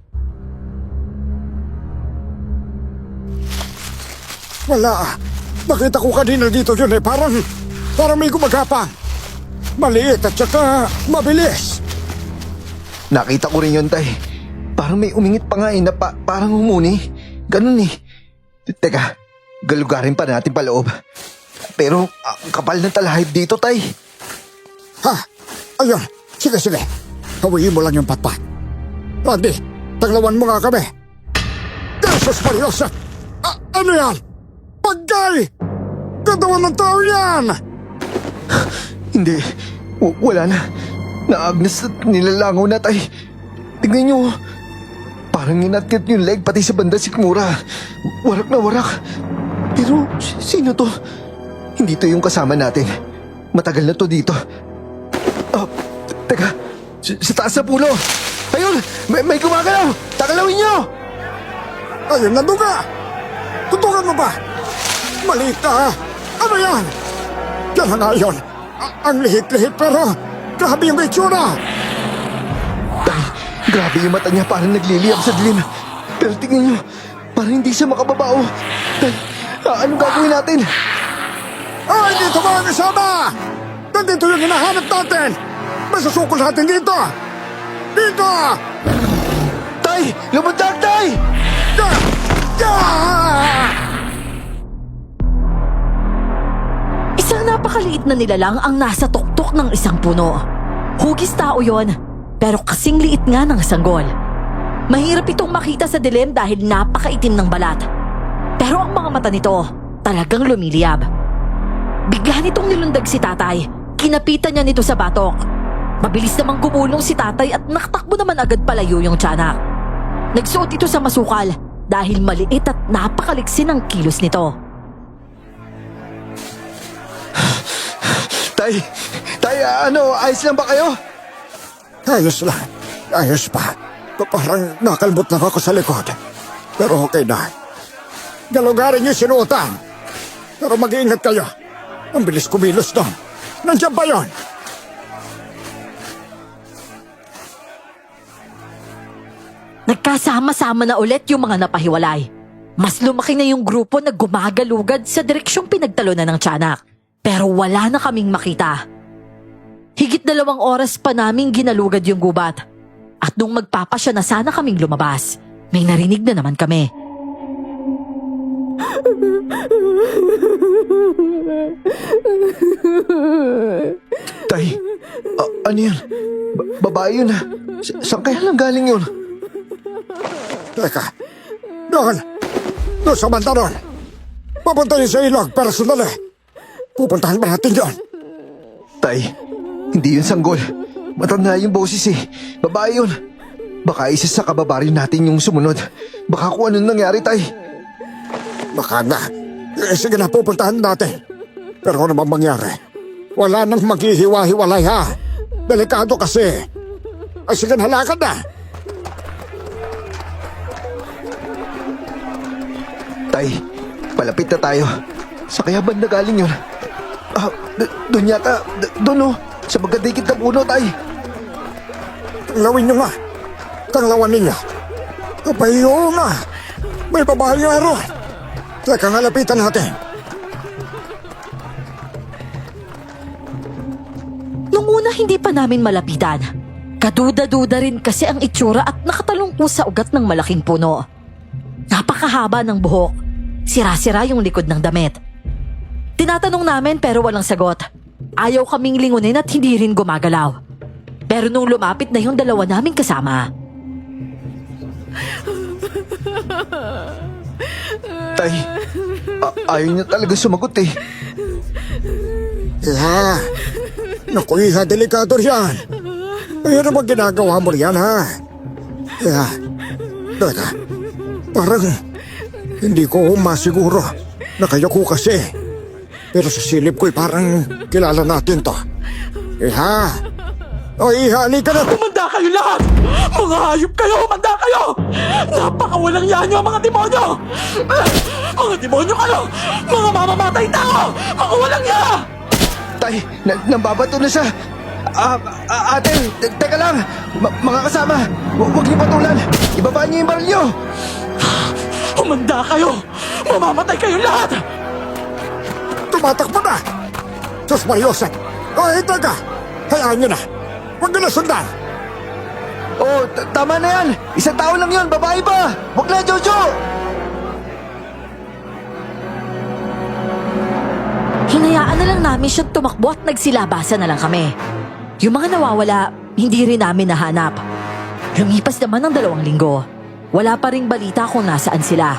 Wala. Nakita ko kanina dito yun eh. Parang may gumagapang. Maliit at saka mabilis. Nakita ko rin yun, Tay. Parang may umingit pa nga eh, na parang humuni. Ganun eh. Teka, galugarin pa natin paloob. Pero ang kapal ng talahib dito, Tay. Ha? Ayun. Sige. Hawiin mo lang yung patpat. Randy, taglawan mo nga kami. Jesus Mariosa! Ano yan? Pagkay! Katawan ng tao yan! Hindi. Wala na. Naagnas at nilalangaw na, Tay. Tignan nyo. Parang inatkit yung leg pati sa banda sikmura. Warak na warak. Pero sino to? Hindi to yung kasama natin. Matagal na to dito. Teka. Sa taas na puno. Ayun! May gumagalaw! Tagalawin nyo! Ayun na duga! Tutukan mo ba? Maliit na ha? Ano yan? Yan na nga yun. Ang lihit-lihit pero grabe yung itsura. Tay, grabe yung mata niya parang nagliliyab sa dilim. Pero tingnan nyo, parang hindi siya makababao. Tay, anong gagawin natin? Ay, dito mga kasama! Nandito yung hinahanap natin! Masusukol natin dito! Dito! Tay, lumundag, Tay! Isang napakaliit na nilalang ang nasa tuktok ng isang puno. Hugis tao yon, pero kasing liit nga ng sanggol. Mahirap itong makita sa dilim dahil napakaitim ng balat. Pero ang mga mata nito, talagang lumiliyab. Bigla nitong nilundag si tatay. Kinapitan niya nito sa batok. Mabilis namang gumulong si tatay at nakatakbo naman agad palayo yung tiyanak. Nagsuot ito sa masukal dahil maliit at napakaliksi ng kilos nito. Tay, ayos lang ba kayo? Ayos lang. Ayos pa. Parang nakalmot na ako sa likod. Pero okay na. Galugarin yung sinuotan. Pero mag-iingat kayo. Ang bilis kumilos doon. Nandiyan ba yun? Nagkasama-sama na ulit yung mga napahiwalay. Mas lumaki na yung grupo na gumagalugad sa direksyong pinagtalunan ng tiyanak. Pero wala na kaming makita. Higit 2 oras pa naming ginalugad yung gubat. At nung magpapasya na sana kaming lumabas, may narinig na naman kami. Tay, ano yun? Babae yun ha? Saan kaya lang galing yun? Teka. Doon sa banda doon. Papunta yun sa ilog, pero sandali. Pupuntahan ba natin yun? Tay, hindi yun sanggol. Matanda yung boses eh. Babae yun. Baka isa sa kababaryo natin yung sumunod. Baka kung anong nangyari, Tay. Baka na. Sige na, pupuntahan natin. Pero ano naman mangyari? Wala nang maghihiwa-hiwalay ha. Delikado kasi. Ay sige na, lakad na. Tay, palapit na tayo. Sa kaya banda galing yun? Doon yata. Doon oh. Sa magkadikit na puno, Tay. Tanglawin nyo nga. Tanglawan ninyo. Kapayo nga. May babae nga ron. Teka nga, lapitan natin. Nung una hindi pa namin malapitan. Kaduda-duda rin kasi ang itsura at nakatalungko sa ugat ng malaking puno. Napakahaba ng buhok. Sira-sira yung likod ng damit. Tinatanong namin pero walang sagot. Ayaw kaming lingunin at hindi rin gumagalaw. Pero nung lumapit na yung 2 naming kasama. Tay, ayaw niya talaga sumagot eh. Iha. Naku, Iha, delikado yan. Ay, ano bang ginagawa mo riyan, ha? Iha. Teka. Parang hindi ko masiguro na kayo ko kasi. Pero sa silip ko'y parang kilala natin to. Iha. O Iha, halika na. Humanda kayo lahat! Mga hayop kayo! Humanda kayo! Napakawalang yan nyo, mga demonyo! Mga demonyo kayo! Mga mamamatay tao! Mga walang ya! Tay, nambabato na siya. Ate, teka lang. Mga kasama, huwag niyo patulan. Ibaba niyo yung baril niyo. Humanda kayo! Mamamatay kayong lahat! Tumatakbo na! Sus Mariosep! Oh, taga! Hayaan nyo na! Huwag nyo na sundan! Oh, tama na yan! Isang tao lang yun, babae pa! Huwag na, Jojo! Hinayaan na lang namin siyang tumakbo at nagsilabasan na lang kami. Yung mga nawawala, hindi rin namin nahanap. Lumipas naman ng 2 linggo. Wala pa ring balita kung nasaan sila.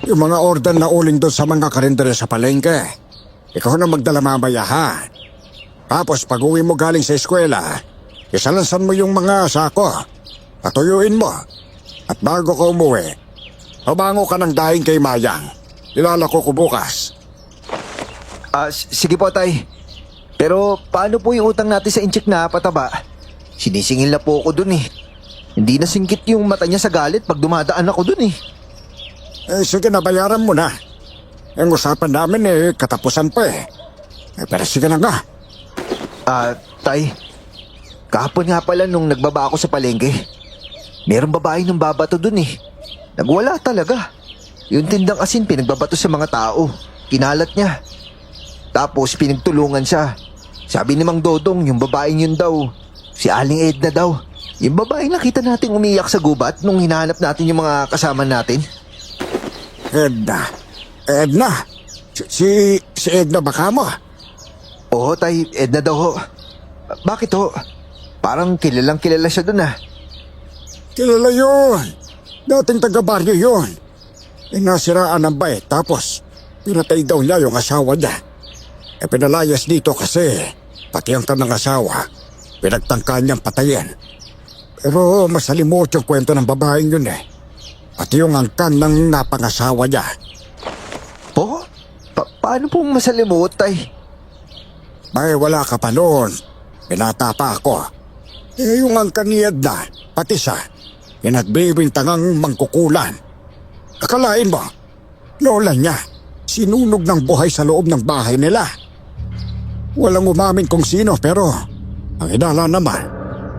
Yung mga order na uling doon sa mga karindere sa palengke, ikaw na magdala mamaya ha. Tapos pag uwi mo galing sa eskwela, isalansan mo yung mga sako. Patuyuin mo. At bago ka umuwi, pabango ka ng daing kay Mayang. Ilalako ko bukas. Sige po, tay. Pero paano po yung utang natin sa inchik na pataba? Sinisingil na po ako dun eh. Hindi na singkit yung mata niya sa galit pag dumadaan ako dun eh. Sige na, bayaran mo na. Ang usapan namin katapusan pa eh. Pero sige na nga. Tay. Kahapon nga pala nung nagbaba ako sa palengke. Merong babae nung babato dun eh. Nagwala talaga. Yung tindang asin pinagbabato sa mga tao. Kinalat niya. Tapos pinagtulungan siya. Sabi ni Mang Dodong, yung babaeng yun daw, si Aling Edna daw. Yung babaeng nakita natin umiyak sa gubat nung hinahanap natin yung mga kasama natin. Edna? Edna? Si Edna baka mo? Oo, tay, Edna daw ho. Bakit ho? Parang kilalang kilala siya dun ah. Kilala yun. Dating taga-baryo yun. Nasiraan ng bait tapos pinatay daw niya yung asawa niya. Pinalayas dito kasi pati ang tanang asawa pinagtangka niyang patayin. Pero masalimot yung kwento ng babaeng yun eh. Pati yung angkan ng napangasawa niya. Po? Paano pong masalimut, tay? May wala ka pa noon. Pinata pa ako. Yung angkan ni Edna, pati siya, pinagbibintangang mangkukulan. Akalain mo, lola niya, sinunog ng buhay sa loob ng bahay nila. Walang umamin kung sino pero ang hinala naman,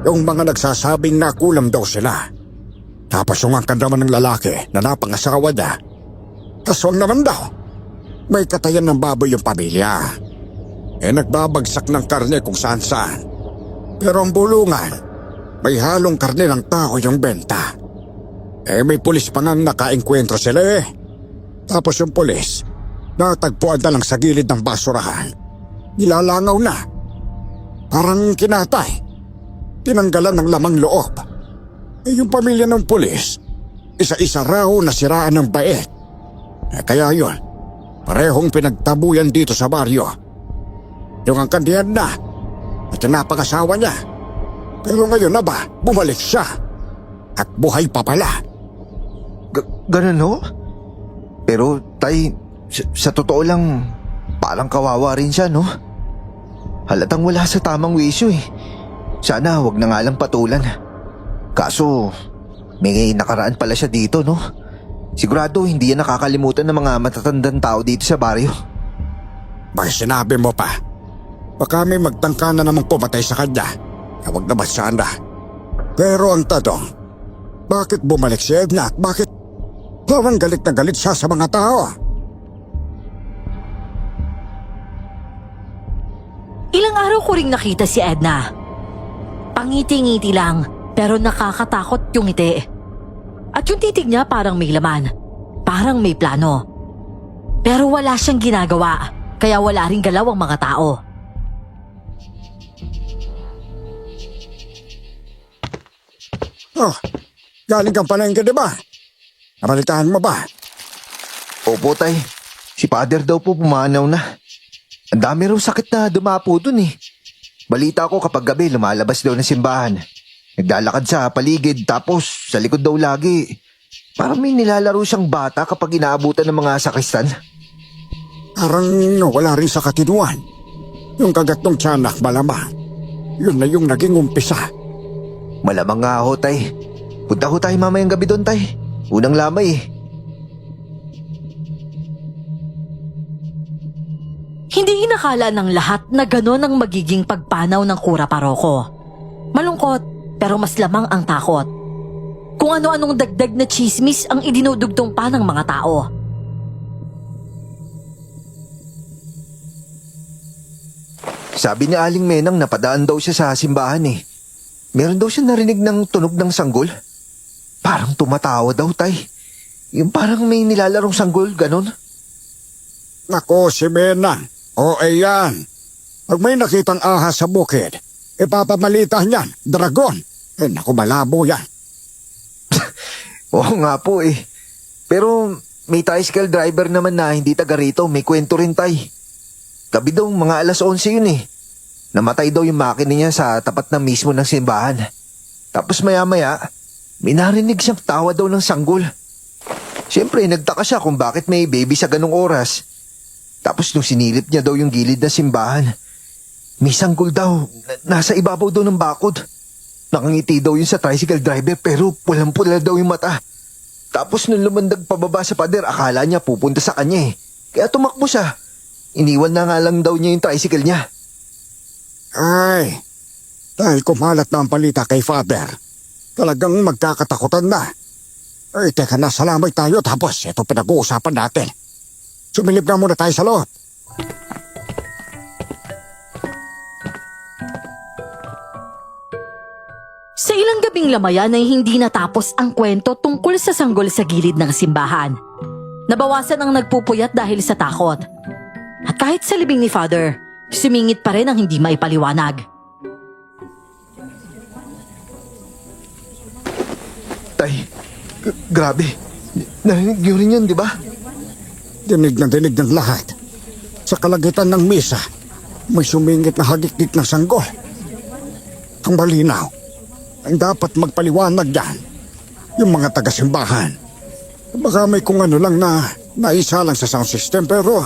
yung mga nagsasabing nakulam daw sila. Tapos yung angkan naman ng lalaki na napangasawa niya, kaswang naman daw. May katayan ng baboy yung pamilya. Nagbabagsak ng karne kung saan-saan. Pero ang bulungan, may halong karne ng tao yung benta. May pulis pa nga nakaengkwentro sila eh. Tapos yung pulis, natagpuan na lang sa gilid ng basurahan. Nilalangaw na. Parang kinatay. Tinanggalan ng lamang loob. Yung pamilya ng pulis, isa-isa raw nasiraan ng bait. Kaya yun, parehong pinagtabuyan dito sa baryo. Yung ang kandiyan na, at yung napangasawa niya. Pero ngayon na ba, bumalik siya. At buhay pa pala. Ganun ho? Pero tay, sa totoo lang, parang kawawa rin siya, no? Halatang wala sa tamang wisyo eh. Sana wag na nga lang patulan. Kaso, may nakaraan pala siya dito, no? Sigurado hindi yan nakakalimutan ng mga matatandang tao dito sa baryo. Bakit sinabi mo pa? Baka may magtangka na namang pumatay sa kanya. Huwag naman sana. Pero ang tanong, bakit bumalik si Edna at bakit parang galit na galit siya sa mga tao? Ilang araw ko ring nakita si Edna. Pangiti-ngiti lang, pero nakakatakot yung ngiti. At yung titig niya parang may laman. Parang may plano. Pero wala siyang ginagawa, kaya wala ring galaw ang mga tao. Oh, galing kang palengke, di ba? Nabalitahan mo ba? Opo, tay. Si Father daw po pumanaw na. Ang dami raw sakit na dumapo dun eh. Balita ko kapag gabi lumalabas daw ng simbahan. Naglalakad sa paligid tapos sa likod daw lagi. Parang may nilalaro siyang bata kapag inaabutan ng mga sakristan. Parang wala rin sa katinuan. Yung kagat ng tiyanak malamang. Yun na yung naging umpisa. Malamang nga ho, tay. Punta ho tayo mamayang gabi doon, tay. Unang lamay eh. Hindi inakala ng lahat na gano'n ang magiging pagpanaw ng Kura Paroko. Malungkot, pero mas lamang ang takot. Kung ano-anong dagdag na chismis ang idinudugtong pa ng mga tao. Sabi ni Aling Menang napadaan daw siya sa simbahan eh. Meron daw siya narinig ng tunog ng sanggol. Parang tumatawa daw, Tay. Yung parang may nilalarong sanggol, ganon. Nako, si Menang. O ayan. Pag may nakitang ahas sa bukid, ipapamalitan yan, dragon. Naku, malabo yan. Oo nga po eh. Pero may tricycle driver naman na hindi taga rito, may kwento rin, Tay. Gabi daw, mga alas 11 yun eh. Namatay daw yung makina niya sa tapat na mismo ng simbahan. Tapos maya-maya, may narinig siyang tawa daw ng sanggol. Siyempre, nagtaka siya kung bakit may baby sa ganong oras. Tapos nung sinilip niya daw yung gilid ng simbahan, may sanggol daw, nasa ibabaw daw ng bakod. Nakangiti daw yun sa tricycle driver pero pulang-pula daw yung mata. Tapos nung lumandag pababa sa pader, akala niya pupunta sa kanya eh. Kaya tumakbo siya. Iniwan na nga lang daw niya yung tricycle niya. Ay, dahil kumalat na ang balita kay Father, talagang magkakatakutan na. Ay, teka na, salamay tayo tapos ito pinag-uusapan natin. Sumilip na muna tayo sa loob. Sa ilang gabing lamayan ay hindi natapos ang kwento tungkol sa sanggol sa gilid ng simbahan. Nabawasan ang nagpupuyat dahil sa takot. At kahit sa libing ni Father, sumingit pa rin ang hindi maipaliwanag. Tay, grabe. Narinig niyo rin yun, di ba? Dinig ng lahat. Sa kalagitan ng misa, may sumingit na hagik-dik ng sanggol. Ang malinaw, ang dapat magpaliwanag yan, yung mga taga-simbahan. Baka may kung ano lang na naisa lang sa sound system pero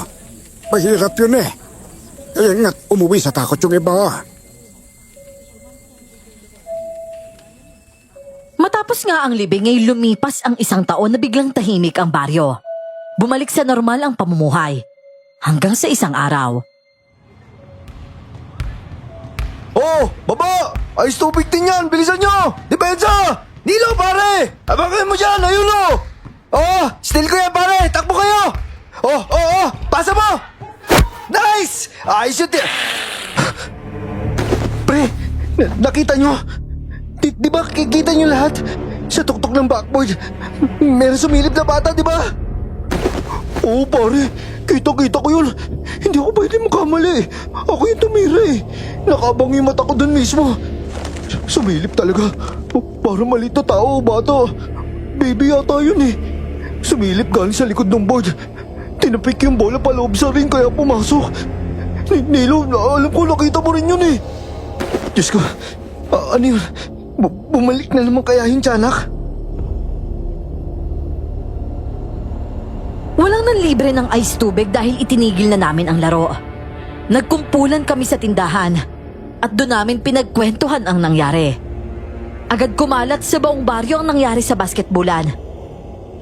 mahirap yun eh. Kaya nga't umuwi sa takot yung iba. Matapos nga ang libing ay lumipas ang isang taon na biglang tahimik ang baryo. Bumalik sa normal ang pamumuhay. Hanggang sa isang araw. Oh, baba! Ayos tubig din yan! Bilisan nyo! Depensa! Dilo, pare! Abangan mo dyan! Ayun o! Oh, still ko yan, pare! Takbo kayo! Oh! Pasa mo! Nice! Ayos yun! Pre, nakita nyo? Di ba kikita nyo lahat? Sa tuktok ng backboard, meron sumilip na bata, di ba? Oo, pare. Kita ko yun. Hindi ako pwede makamali. Ako yung tumira eh. Nakabang yung mata ko dun mismo. Sumilip talaga. Para maliit na tao o bata. Baby yata yun eh. Sumilip galing sa likod ng board. Tinapik yung bola paloob sa ring kaya pumasok. Nilo, alam ko nakita mo rin yun eh. Diyos ko, ano yun? Bumalik na naman kaya yung tiyanak? Walang nanlibre ng ice tubig dahil itinigil na namin ang laro. Nagkumpulan kami sa tindahan at doon namin pinagkwentuhan ang nangyari. Agad kumalat sa buong baryo ang nangyari sa basketbulan.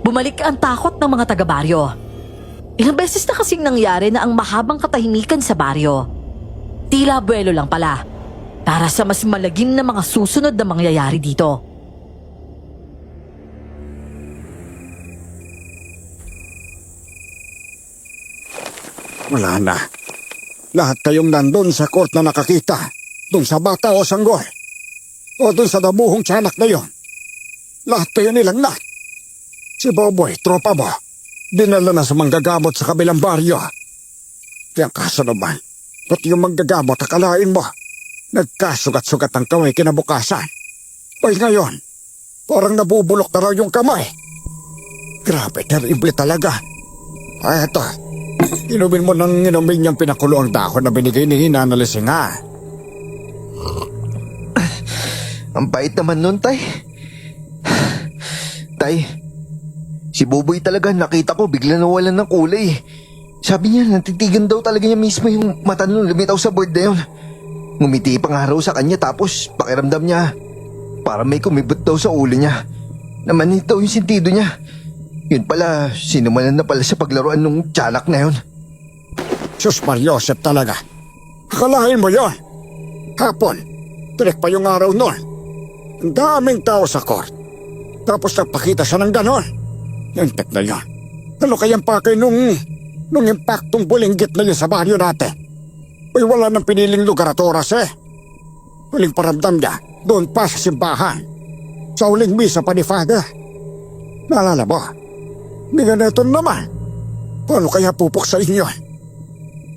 Bumalik ang takot ng mga taga-baryo. Ilang beses na kasing nangyari na ang mahabang katahimikan sa baryo. Tila buwelo lang pala para sa mas malagim na mga susunod na mangyayari dito. Wala na. Lahat kayong nandun sa court na nakakita. Dun sa bata o sanggol. O dun sa damuhong tiyanak na yon. Lahat kayo nilagnat. Si Boboy, tropa mo, dinala na sa manggagamot sa kabilang baryo. Kaya kaso naman, pati yung manggagamot akalain mo, nagkasugat-sugat ang kamay kinabukasan. Ay ngayon, parang nabubulok na raw yung kamay. Grabe, terrible talaga. Ay, eto. Inumin mo nang inumin niyang pinakulo ang dahon na binigay ni Hina na Lisinga. Ang bait naman nun, Tay. Tay, si Boboy talaga nakita ko bigla nawalan ng kulay. Sabi niya natitigan daw talaga niya mismo yung mata nung lumitaw sa board na yun. Ngumiti pa nga raw sa kanya tapos pakiramdam niya para may kumibot daw sa ulo niya. Namanit daw yung sentido niya. Yun pala, sinumalan na pala sa paglaruan nung tiyanak na yun. Sus Mariosep talaga. Akalain mo yon. Hapon, tirik pa yung araw nun. Ang daming tao sa court. Tapos nagpakita siya ng ganon. Yung tek na yun. Ano kayang pakay nung impaktong bulinggit na yun sa baryo natin? Uy, wala nang piniling lugar at oras eh. Huling paramdam niya, doon pa sa simbahan. Sa huling misa pa ni Father. Naalala mo? Hindi ganito naman. Paano kaya pupok sa inyo?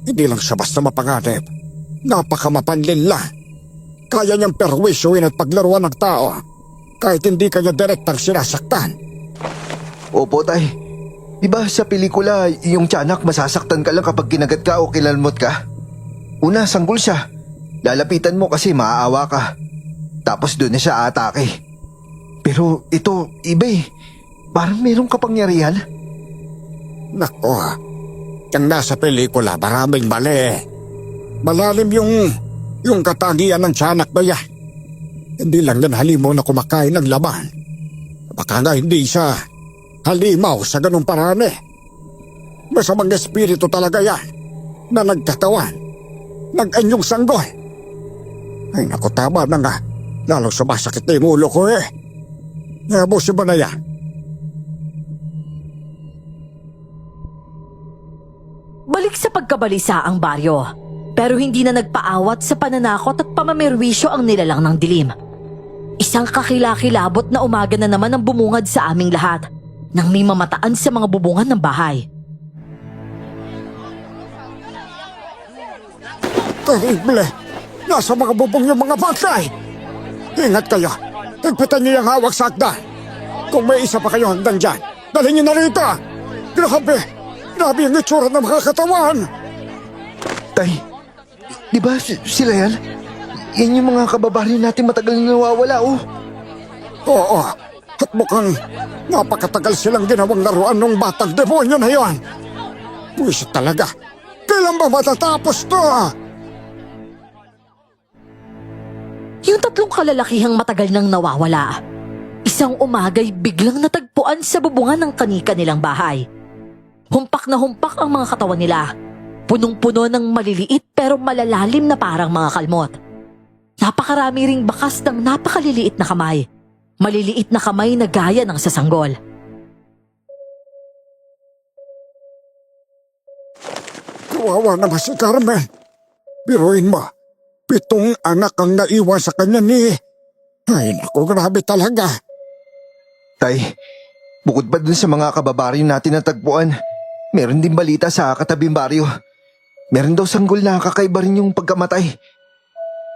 Hindi lang siya basta mapanganib. Napakamapanlin lang. Kaya niyang perwisyuin at paglaruan ng tao. Kahit hindi kanya direktang sinasaktan. Opo, tay. Diba sa pelikula, yung tiyanak masasaktan ka lang kapag kinagat ka o kilalmot ka? Una, sanggol siya. Lalapitan mo kasi maaawa ka. Tapos doon na siya atake. Pero ito, iba eh. Parang merong kapangyarihan. Nako, yung nasa pelikula maraming mali. Malalim yung katangian ng tiyanak na yan. Hindi lang yan halimaw na kumakain ng laman. Baka nga hindi siya halimaw sa ganung paraan eh. Masamang espiritu talaga yan na nagkatawan, nag-anyong sanggol. Ay naku, tama na nga. Lalong sumasakit na yung ulo ko eh. Nabusin mo na yan. Balik sa pagkabalisa ang baryo. Pero hindi na nagpaawat sa pananakot at pamamerwisyo ang nilalang ng dilim. Isang kakilakilabot na umaga na naman ang bumungad sa aming lahat nang may mamataan sa mga bubungan ng bahay. Terrible! Nasa mga bubong yung mga bangkay! Ingat kayo! Tagpitan niyo yung hawak sa akda! Kung may isa pa kayo hanggang dyan, dalhin niyo na rito! Grabe! Grabe ang itsura ng mga katawan! Tay, di ba sila yan? Yan yung mga kababaryo natin matagal na nawawala, oh. Oo, at mukhang napakatagal silang ginawang laruan ng batang demonyo na yon. Puwisit talaga. Kailan ba matatapos to? Yung tatlong kalalakihang matagal nang nawawala. Isang umagay biglang natagpuan sa bubungan ng kanika nilang bahay. Humpak na humpak ang mga katawan nila. Punong-puno ng maliliit pero malalalim na parang mga kalmot. Napakarami ring bakas ng napakaliliit na kamay. Maliliit na kamay na gaya ng sasanggol. Kawawa naman si Carmen. Biruin mo, 7 anak ang naiwan sa kanya ni... Ay naku, grabe talaga. Tay, bukod pa dun sa mga kababaryo natin na tagpuan, meron din balita sa katabing baryo. Meron daw sanggol na kakaiba rin yung pagkamatay.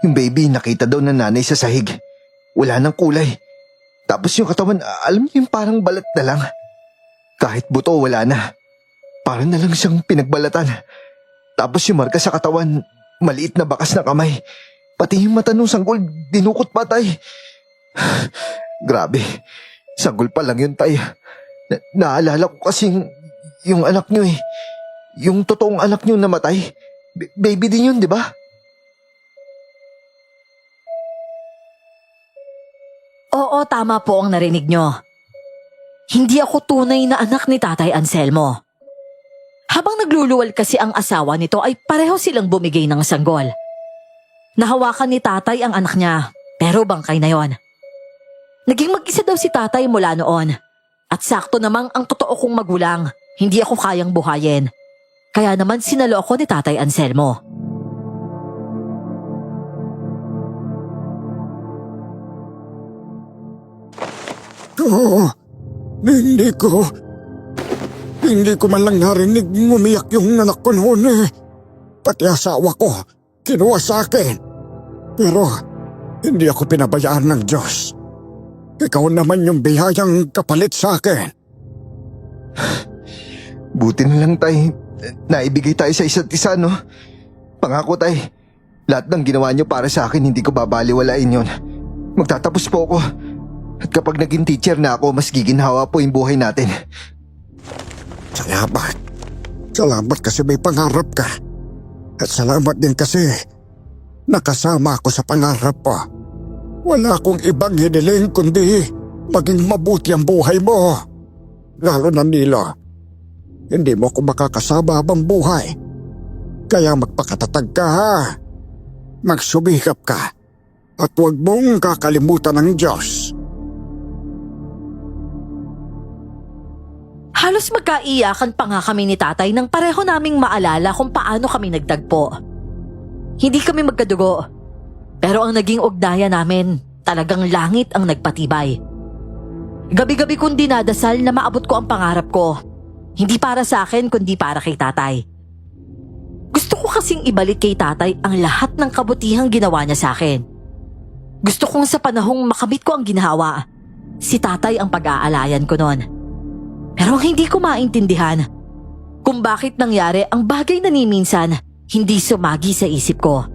Yung baby nakita daw ng nanay sa sahig. Wala nang kulay. Tapos yung katawan, alam niyo yung parang balat na lang. Kahit buto, wala na. Parang na lang siyang pinagbalatan. Tapos yung marka sa katawan, maliit na bakas na kamay. Pati yung mata nung sanggol, dinukot pa, tay. Grabe, sanggol pa lang yun, tay. Naalala ko kasing yung anak niyo eh. Yung totoong anak niyo namatay. Baby din yun, di ba? Oo, tama po ang narinig nyo. Hindi ako tunay na anak ni Tatay Anselmo. Habang nagluluwal kasi ang asawa nito ay pareho silang bumigay ng sanggol. Nahawakan ni Tatay ang anak niya, pero bangkay na yon. Naging mag-isa daw si Tatay mula noon. At sakto namang ang totoo kong magulang, hindi ako kayang buhayin. Kaya naman sinalo ako ni Tatay Anselmo. Oo, hindi ko man lang narinig umiyak yung anak ko noon eh. Pati asawa ko, kinuha sa akin. Pero hindi ako pinabayaan ng Diyos. Ikaw naman yung biyayang kapalit sa akin. Buti na lang, tay. Naibigay tayo sa isa't isa, no? Pangako, tay. Lahat ng ginawa niyo para sa akin, hindi ko babaliwalain yon. Magtatapos po ako. At kapag naging teacher na ako, mas giginhawa po yung buhay natin. Salamat. Salamat kasi may pangarap ka. At salamat din kasi nakasama ako sa pangarap mo. Wala akong ibang hiniling kundi maging mabuti ang buhay mo. Lalo na Nilo. Hindi mo ako makakasama habang buhay. Kaya magpakatatag ka ha. Magsumikap ka. At huwag mong kakalimutan ng Diyos. Halos magkaiyakan pa nga kami ni tatay nang pareho naming maalala kung paano kami nagtagpo. Hindi kami magkadugo, pero ang naging ugnayan namin, talagang langit ang nagpatibay. Gabi-gabi kong dinadasal na maabot ko ang pangarap ko. Hindi para sa akin kundi para kay tatay. Gusto ko kasing ibalik kay tatay ang lahat ng kabutihang ginawa niya sa akin. Gusto kong sa panahong makamit ko ang ginhawa, si tatay ang pag-aalayan ko noon. Pero hindi ko maintindihan kung bakit nangyari ang bagay na ni minsan hindi sumagi sa isip ko.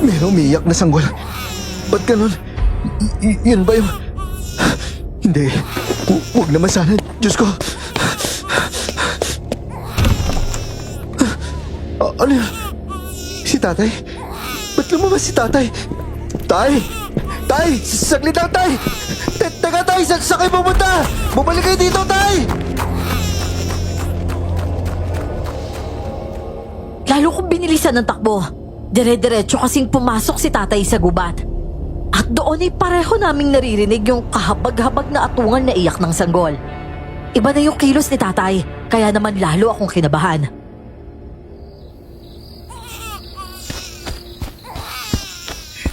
May umiiyak na sanggol. Ba't ganun? Yun ba yung... Hindi. Huwag naman sana. Diyos ko. Ano yun? Si tatay? Ba't lumabas si tatay? Tay! Tay! Saglit lang, tay! Teka, tay! Saan kayo pumunta? Bumalik kayo dito, tay! Lalo kong binilisan ng takbo. Dire-diretso kasing pumasok si tatay sa gubat. At doon ay pareho naming naririnig yung kahabag-habag na atungan na iyak ng sanggol. Iba na yung kilos ni tatay, kaya naman lalo akong kinabahan.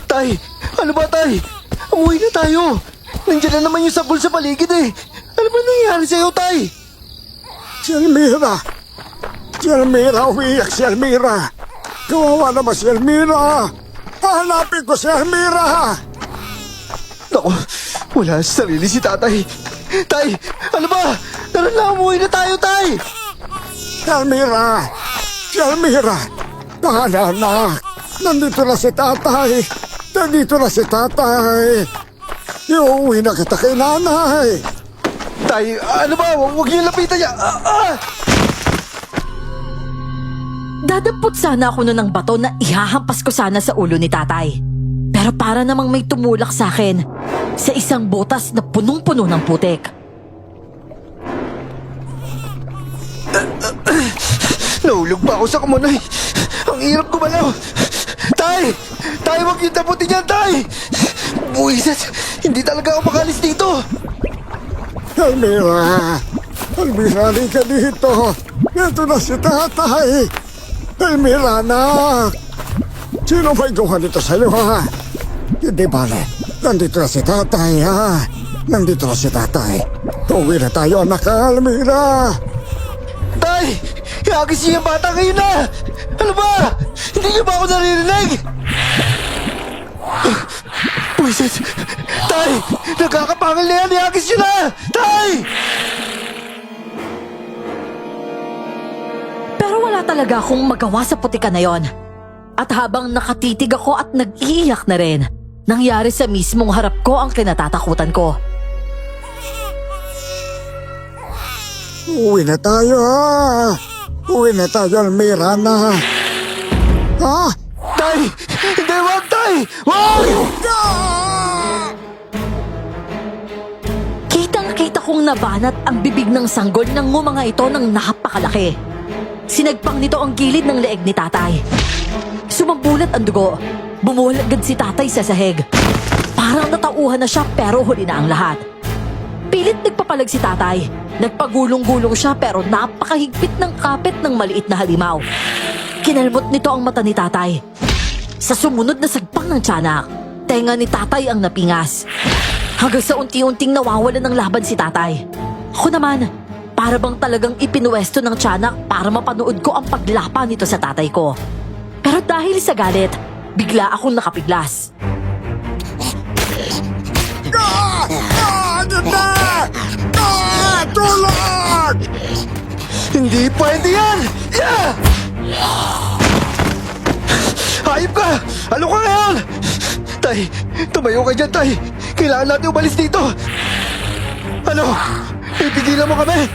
Tay! Ano ba, tay? Umuwi na tayo! Nandiyan na naman yung sanggol sa paligid eh! Ano ba nangyari sa'yo, tay? Si Elmira! Si Elmira! Umiiyak si Elmira! Kawawa naman si Elmira! Hanapin ko si Elmira! Naku, wala sa sarili si tatay. Tay, ano ba? Tara na, umuwi na tayo, tay! Elmira! Si Elmira! Tahan, anak! Nandito na si tatay! Nandito na si tatay! Iuwi na kita kay nanay! Tay, ano ba? Huwag niyo lapitan niya! Dadampot sana ako nun ng bato na ihahampas ko sana sa ulo ni tatay. Pero para namang may tumulak sa akin sa isang butas na punong-puno ng putik. Nahulog pa ako sa kumunay. Ang hirap gumalaw. Tay! Tay, huwag niyo taputin yan, tay! Buwisit! Hindi talaga ako makalis dito! Elmira! Elmira, halika dito! Ito na si tatay! Elmira, anak! Sino ba'y gawa nito sa'yo, ha? Hindi bale. Nandito na si tatay, ha? Nandito na si tatay. Uwi na tayo, anak, ha, Elmira! Tay! Iagis niyo yung bata ngayon na! Ano ba? Hindi niyo ba ako naririnig? Buwisit! Tay! Nagkakapangil na yan! Iagis niyo na! Tay! Pero wala talaga akong magawa sa putika na yon. At habang nakatitig ako at nag-iiyak na rin, nangyari sa mismong harap ko ang kinatatakutan ko. Uwi na tayo, ha? Uwi na tayo, Elmira, na. Ha? Tay! Hindi, wag, tay! Wag! Kitang-kita kong nabanat ang bibig ng sanggol ng ngumanga ito ng napakalaki. Sinagpang nito ang gilid ng leeg ni tatay. Sumambulat ang dugo. Bumuhol agad si tatay sa sahig. Parang natauhan na siya pero huli na ang lahat. Pilit nagpapalag si tatay. Nagpagulong-gulong siya pero napakahigpit ng kapit ng maliit na halimaw. Kinalmot nito ang mata ni tatay. Sa sumunod na sagpang ng tiyanak, tenga ni tatay ang napingas. Hanggang sa unti-unting nawawalan ng laban si tatay. Ako naman, para bang talagang ipinuwesto ng tiyanak para mapanood ko ang paglapa nito sa tatay ko. Pero dahil sa galit, bigla akong nakapiglas. Tulad! Hindi pwede yan! Yeah! Hayop ka! Ano ka ngayon? Tay, tumayo ka dyan, tay! Kailangan natin umalis dito! Ano? Ipigilan mo kami!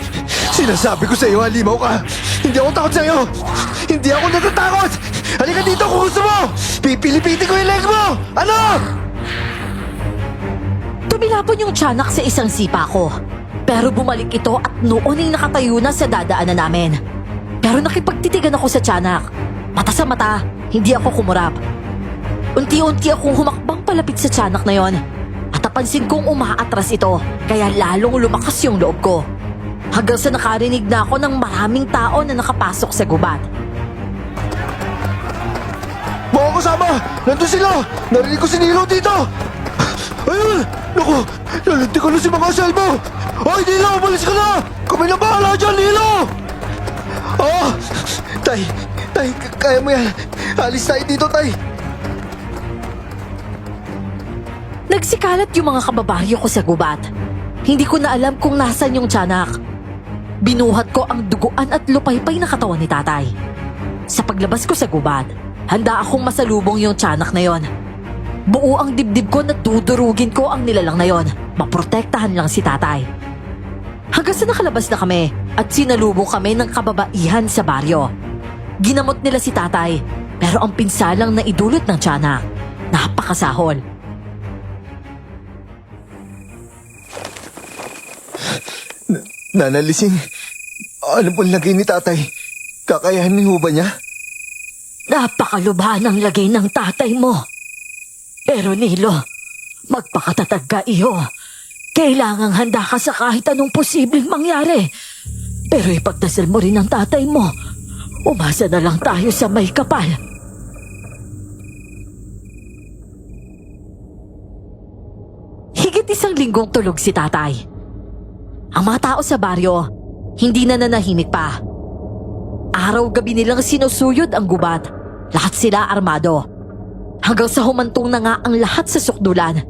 Sinasabi ko sa iyo, halimaw ka! Hindi ako takot sa iyo! Hindi ako natatakot! Halika dito kung gusto mo! Pipilipitin ko yung leg mo! Ano? Tumilapon yung tiyanak sa isang sipa ko. Pero bumalik ito at noon ay nakatayo na sa dadaanan namin. Pero nakipagtitigan ako sa tiyanak. Mata sa mata, hindi ako kumurap. Unti-unti akong humakbang palapit sa tiyanak na yon. At napansin kong umaatras ito, kaya lalong lumakas yung loob ko. Hanggang sa nakarinig na ako ng maraming tao na nakapasok sa gubat. Mga kasama! Nandun sila! Narinig ko si Nilo dito! Ayun! Naku! Nalinti ko na si mga Selmo! Ay, Nilo! Umalis ka na! Kami na bahala dyan, Nilo! Tay! Tay! Kaya mo yan! Alis tayo dito, Tay! Nagsikalat yung mga kababaryo ko sa gubat. Hindi ko na alam kung nasan yung tiyanak. Binuhat ko ang duguan at lupaypay na katawan ni tatay. Sa paglabas ko sa gubat, handa akong masalubong yung tiyanak na yon. Buo ang dibdib ko na dudurugin ko ang nilalang na yon. Maprotektahan lang si tatay. Hanggang sa nakalabas na kami at sinalubong kami ng kababaihan sa baryo. Ginamot nila si tatay, pero ang pinsalang na idulot ng tiyanak, napakasahol. Nanalising, ano pong lagay ni tatay? Kakayanin ho ba niya? Napakalubha ng lagay ng tatay mo. Pero Nilo, magpakatatag ka iyo. Kailangang handa ka sa kahit anong posibleng mangyari. Pero ipagdasal mo rin ang tatay mo. Umasa na lang tayo sa may kapal. Higit 1 linggong tulog si tatay. Ang mga tao sa baryo, hindi na nanahimik pa. Araw-gabi nilang sinusuyod ang gubat. Lahat sila armado. Hanggang sa humantong na nga ang lahat sa sukdulan.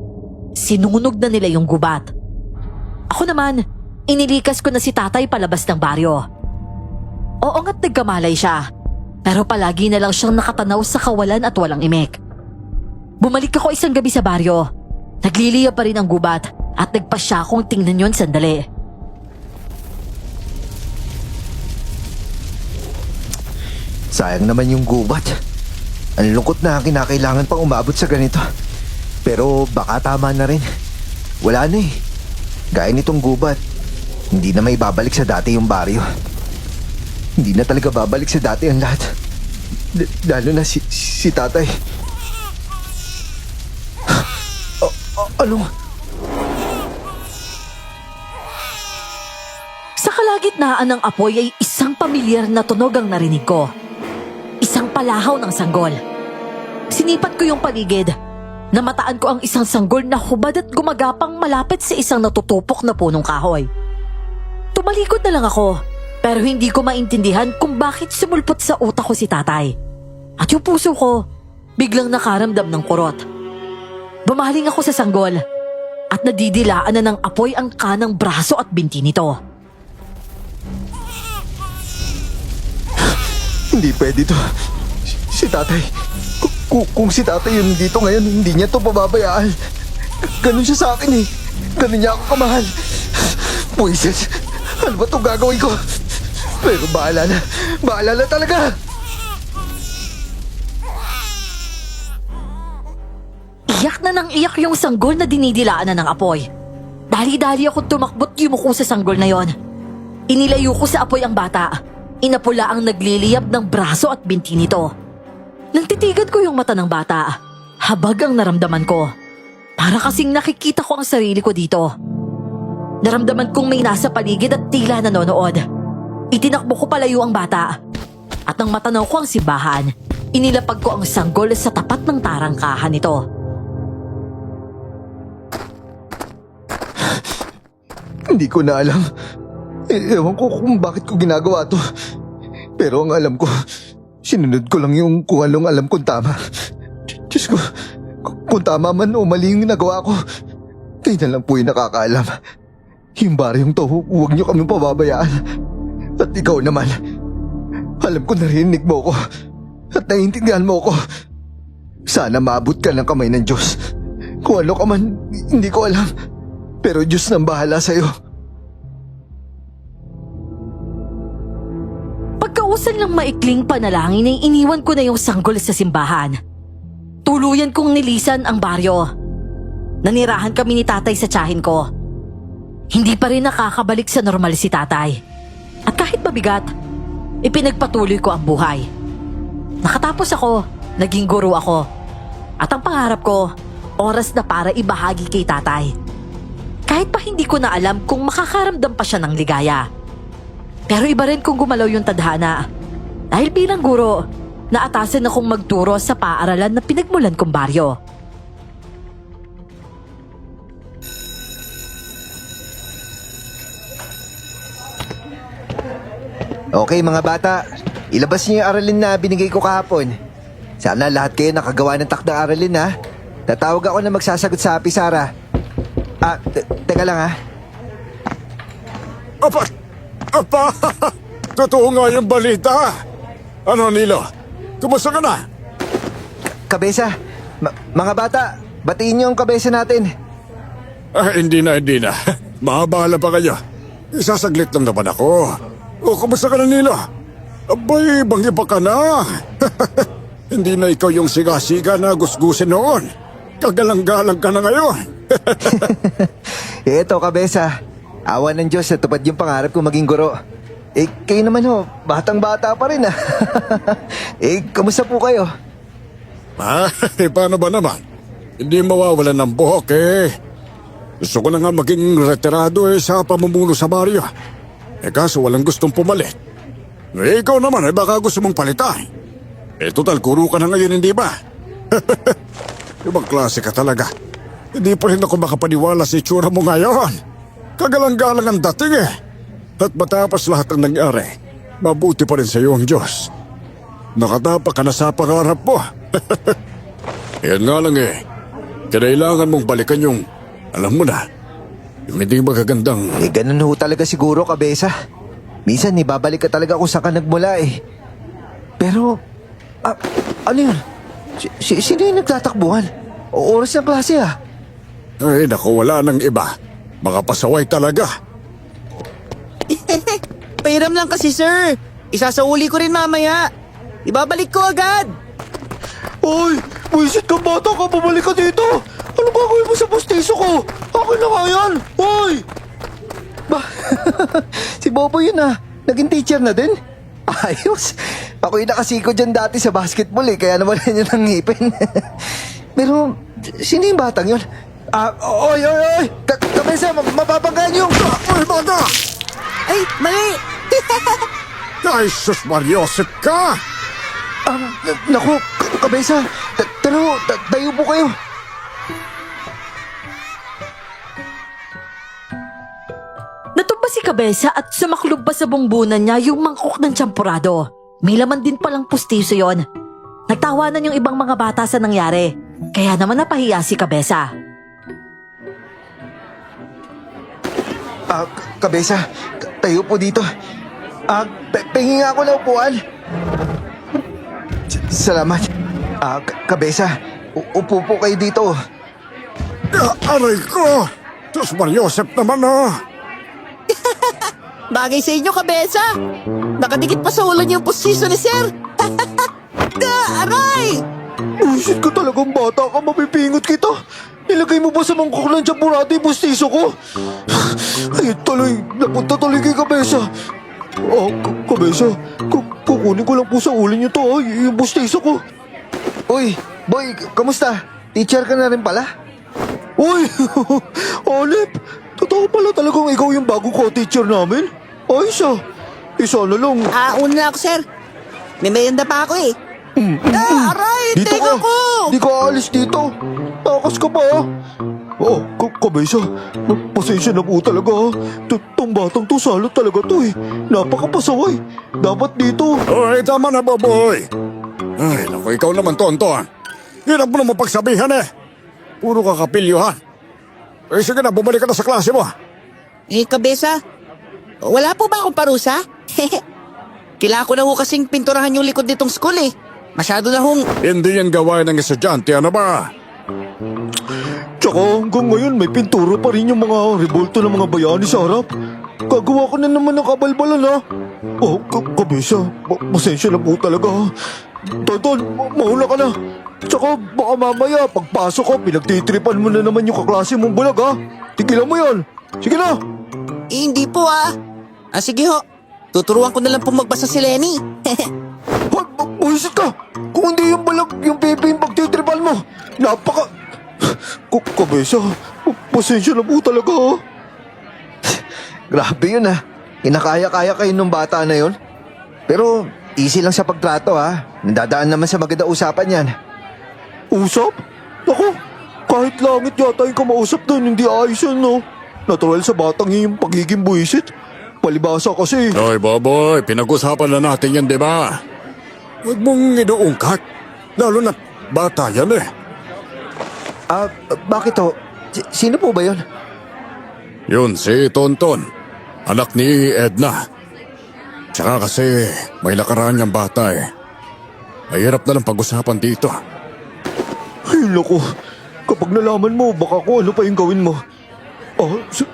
Sinunog na nila yung gubat. Ako naman, inilikas ko na si tatay palabas ng baryo. Oo nga't nagkamalay siya. Pero palagi na lang siyang nakatanaw sa kawalan at walang imik. Bumalik ako isang gabi sa baryo. Nagliliya pa rin ang gubat at nagpasya akong tingnan yon sandali. Sayang naman yung gubat. Ang lungkot na kinakailangan pang umabot sa ganito. Pero baka tama na rin. Wala na eh. Gaya nitong gubat, hindi na may babalik sa dati yung baryo. Hindi na talaga babalik sa dati ang lahat. Lalo na si tatay. Ano? Sa kalagitnaan ng apoy ay isang pamilyar na tunog ang narinig ko. Isang palahaw ng sanggol. Sinipat ko yung paligid. Namataan ko ang isang sanggol na hubad at gumagapang malapit sa isang natutupok na punong kahoy. Tumalikod na lang ako, pero hindi ko maintindihan kung bakit sumulpot sa utak ko si tatay. At yung puso ko, biglang nakaramdam ng kurot. Bumaling ako sa sanggol at nadidilaan na ng apoy ang kanang braso at binti nito. Hindi pwede to. Si tatay. Kung si tatay yun dito ngayon, hindi niya to pababayaan. Ganun siya sa akin eh. Ganun niya ako kamahal. Puises, ano ba itong gagawin ko? Pero bahala na. Bahala na talaga. Iyak na nang iyak yung sanggol na dinidilaan na ng apoy. Dali-dali ako tumakbot yumuko sa sanggol na yon. Inilayo ko sa apoy ang bata. Inapula ang nagliliyab ng braso at binti nito. Nang titigan ko yung mata ng bata, habag ang naramdaman ko. Para kasing nakikita ko ang sarili ko dito. Naramdaman kong may nasa paligid at tila nanonood. Itinakbo ko palayo ang bata. At nang matanaw ko ang simbahan, inilapag ko ang sanggol sa tapat ng tarangkahan nito. Hindi ko na alam. Ewan ko kung bakit ko ginagawa to. Pero ang alam ko, sinunod ko lang yung kung anong alam kong tama. Diyos ko, kung tama man o mali yung nagawa ko, kayo na lang po yung nakakaalam. Yung baryong to, huwag niyo kami pababayaan. At ikaw naman, alam ko narinig mo ko at naiintindihan mo ko. Sana maabot ka ng kamay ng Diyos. Kung ano ka man, hindi ko alam. Pero Diyos nang bahala sa'yo. Pagkausan ng maikling panalangin ay iniwan ko na yung sanggol sa simbahan. Tuluyan kong nilisan ang baryo. Nanirahan kami ni tatay sa tiyahin ko. Hindi pa rin nakakabalik sa normal si tatay. At kahit mabigat, ipinagpatuloy ko ang buhay. Nakatapos ako, naging guro ako. At ang pangarap ko, oras na para ibahagi kay tatay. Kahit pa hindi ko na alam kung makakaramdam pa siya ng ligaya. Pero iba rin kung gumalaw yung tadhana. Dahil bilang guro, naatasan akong magturo sa paaralan na pinagmulan kong baryo. Okay mga bata, ilabas niyo yung aralin na binigay ko kahapon. Sana lahat kayo nakagawa ng takdang aralin ha. Tatawag ako na magsasagot sa api, Sara. Teka lang ha. Apa, totoo nga yung balita. Ano, Nilo? Kumusta ka na? Kabesa, mga bata, batiin niyo ang kabesa natin. Hindi na. Mabahala pa kayo. Isasaglit lang naman ako. O, kumusta ka na, Nilo? Abay, bangiba ka na. Hindi na ikaw yung siga-siga na gusgusin noon. Kagalang-galang ka na ngayon. Eto, kabesa. Awa ng Diyos na tupad yung pangarap ko maging guro. Kayo naman ho, batang-bata pa rin kamusta po kayo? Paano ba naman? Hindi mawawalan ng buhok Gusto ko na nga maging retirado sa pamumuno sa baryo. Kaso walang gustong pumalit. Ikaw naman baka gusto mong palitan. Total, guro ka na ngayon, hindi ba? Ibang klase ka talaga. Hindi pa rin ako makapaniwala sa itsura mo ngayon. Kagalang-galang ang dating At matapos lahat ng nangyari, mabuti pa rin sa iyo ang Diyos. Nakatapa ka na sa pangarap mo. Yan nga lang kailangan mong balikan yung, alam mo na, yung hindi magagandang... Ganun ho talaga siguro, kabesa. Minsan, ibabalik ka talaga kung saan ka nagmula Pero, ano yun? Sino yung nagtatakbuhan? O oras ng klase Ay, naku, wala nang iba. Mga pasaway talaga. Pahiram lang kasi, sir. Isasauli ko rin mamaya. Ibabalik ko agad. Oy! Buisit ka bata ka! Bumalik ka dito! Ano gagawin mo sa pustiso ko? Akin na nga yan! Oy! Si Bobo yun Naging teacher na din? Ayos! Ako yung nakasiko dyan dati sa basketball kaya naman niya ng ngipin. Pero, sino yung batang yun? Oy! Kabesa, mapapanggaan yung... Ay, bata! Ay, mali! Ay, sus Mariosep ka! Naku, kabesa, tayo po kayo. Natumba si Kabesa at sumaklob pa sa bungbunan niya yung mangkok ng tsampurado. May laman din palang pustiso yon. Nagtawanan yung ibang mga bata sa nangyari. Kaya naman napahiya si Kabesa. Kabesa, tayo po dito. Pengi nga ako na upuan. Salamat. Kabesa, upo po kayo dito. Aray ko! Sus Mariosep naman Bagay sa inyo, kabesa. Nakadikit pa sa ulo niyo yung pustiso ni sir. Aray! Buisit ka talagang bata ka, mapipingot kita. Nilagay mo ba sa mangkok ng tsampurado yung pustiso ko? Ay, tuloy, napunta tuloy kay Kabesa. Kabesa, kukunin ko lang po sa ulo niyo to, yung pustiso ko. Uy, boy, kamusta? Teacher ka na rin pala? Uy, Olip, totoo pala talagang ikaw yung bagong co-teacher namin? Ay, isa na lang. Una na ako, sir. May mayanda pa ako aray! Dito Teka ka! ko! Di ka aalis dito! Takas ka pa Kabesa, pasensya na po talaga Tong batang to salot talaga to Napakapasaway. Dapat dito. Ay, tama na, Boboy. Ay, naku, ikaw naman, Tonton. Hirap mo naman pagsabihan Puro ka kapilyohan. Sige na, bumalik ka na sa klase mo. Kabesa, wala po ba akong parusa? Kailangan ko na ho kasing pinturahan yung likod nitong school Masyado na hong... Hindi yan gawain ng estudyante, ano ba? Tsaka hanggang ngayon may pintura pa rin yung mga revolto ng mga bayani sa harap. Gagawa ko na naman ng kabalbalan Kabesa, pasensya na po talaga Tonton, mauna ka na. Tsaka baka mamaya pagpasok ko pinagtitripan mo na naman yung kaklase mong bulag Tigilan mo yan. Sige na. Hindi po ah. Sige ho. Tuturuan ko na lang po magbasa si Lenny. Hoy, buwisit ka! Kung hindi yung balag, yung pepe yung pagtitribal mo. Napaka... Kabesa, pasensya na po talaga ha. Grabe yun ha. Kinakaya-kaya kayo nung bata na yun. Pero easy lang sa pagtrato ha. Nadadaan naman sa maganda usapan yan. Usap? Naku, kahit langit yata yung kumausap doon, hindi ayos yan no. Natural sa batang yung pagiging buwisit. Palibasa kasi. Hoy, Boboy, pinag-usapan na natin yan, di ba? Huwag mong inuungkat. Lalo na't bata yan eh. Bakit ho? Sino po ba yun? Yun, si Tonton. Anak ni Edna. Tsaka kasi may lakaran niyang bata eh. Mahirap na lang pag-usapan dito. Ay, loko. Kapag nalaman mo, baka kung ano pa yung gawin mo.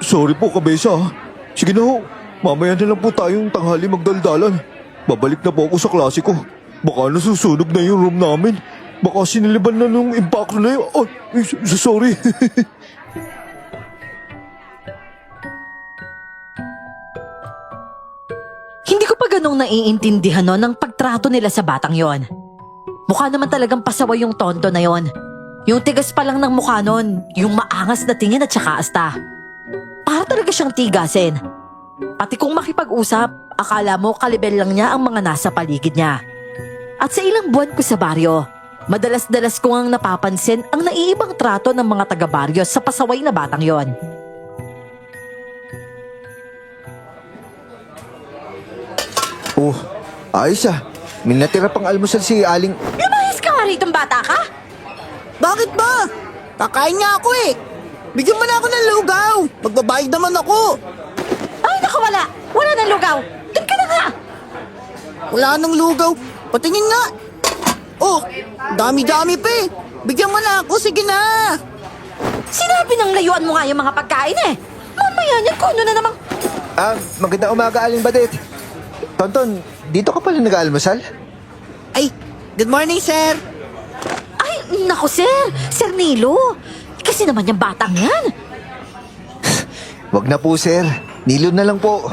Sorry po, kabesa. Sige na ho. Mamaya na lang po tayong tanghali magdaldalan. Babalik na po ako sa klase ko. Baka nasusunog na yung room namin. Baka siniliban na nung impacto na yun. Sorry. Hindi ko pa ganong naiintindihan no ng pagtrato nila sa batang yon. Mukha naman talagang pasaway yung tonto na yon. Yung tigas pa lang ng mukha nun, yung maangas na tingin at saka asta. Para talaga siyang tigasin. Pati kung makipag-usap, akala mo kalibel lang niya ang mga nasa paligid niya. At sa ilang buwan ko sa baryo, madalas-dalas ko ngang napapansin ang naiibang trato ng mga taga-baryo sa pasaway na batang yon. Ayos ah. May natira pang almusal si Aling... Lumayas ka nga rito, bata ka! Bakit ba? Kakain nga ako eh. Bigyan mo na ako ng lugaw. Magbabayad naman ako. Ay, naku, wala! Wala nang lugaw! Doon ka na nga! Wala nang lugaw. Patingin nga. Oh, dami-dami pa eh. Bigyan mo na ako, sige na. Sinabi ng layuan mo nga yung mga pagkain eh! Mamaya niyan kung ano na namang... Magandang umaga, Aling Badit. Tonton, dito ka pala nag-aalmusal? Ay, good morning, sir. Ay, naku sir! Sir Nilo! Kasi naman yung batang yan! Wag na po, sir. Nilo na lang po.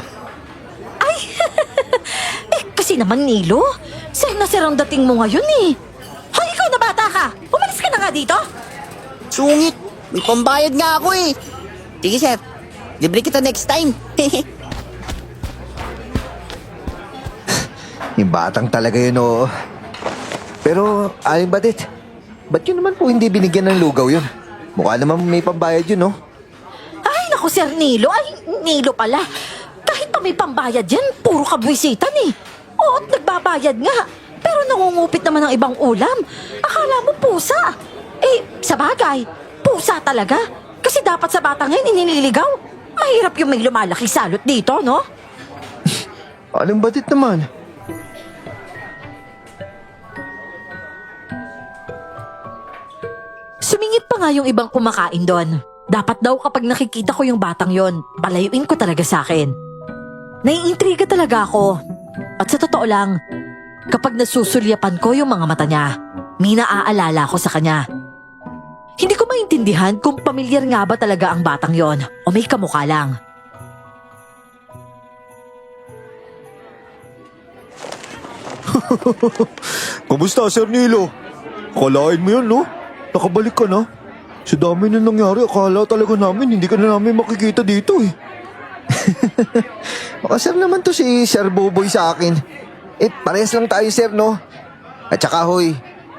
Ay! Kasi naman Nilo! Sir na sir ang dating mo ngayon eh! Hoy, ikaw na bata ka! Umalis ka na nga dito! Sungit, may pambayad nga ako eh. Sige, sir. Libre kita next time. Yung batang talaga yun, oo. Pero, Aling Badit, ba't yun naman po hindi binigyan ng lugaw yun? Mukha naman may pambayad yun, no? Ay, naku sir Nilo! Ay, Nilo pala! Kahit pa may pambayad yan, puro kabwisitan eh! Oo, at nagbabayad nga! Pero nangungupit naman ng ibang ulam! Akala mo pusa! Eh, sa bagay, pusa talaga! Kasi dapat sa batang ngayon inililigaw! Mahirap yung may lumalaki salot dito, no? Aling Badit naman. Sumingit pa nga yung ibang kumakain doon. Dapat daw kapag nakikita ko yung batang yon, palayuin ko talaga sa akin. Naiintriga talaga ako. At sa totoo lang, kapag nasusulyapan ko yung mga mata niya, may naaalala ko sa kanya. Hindi ko maintindihan kung pamilyar nga ba talaga ang batang yon o may kamukha lang. Kamusta, Sir Nilo? Akalain mo yun, no? Nakabalik ka na. Sa dami na nangyari, akala talaga namin hindi ka na namin makikita dito eh. Baka sir naman to si Sir Boboy sa akin. Parehas lang tayo, sir, no? At saka, hoy,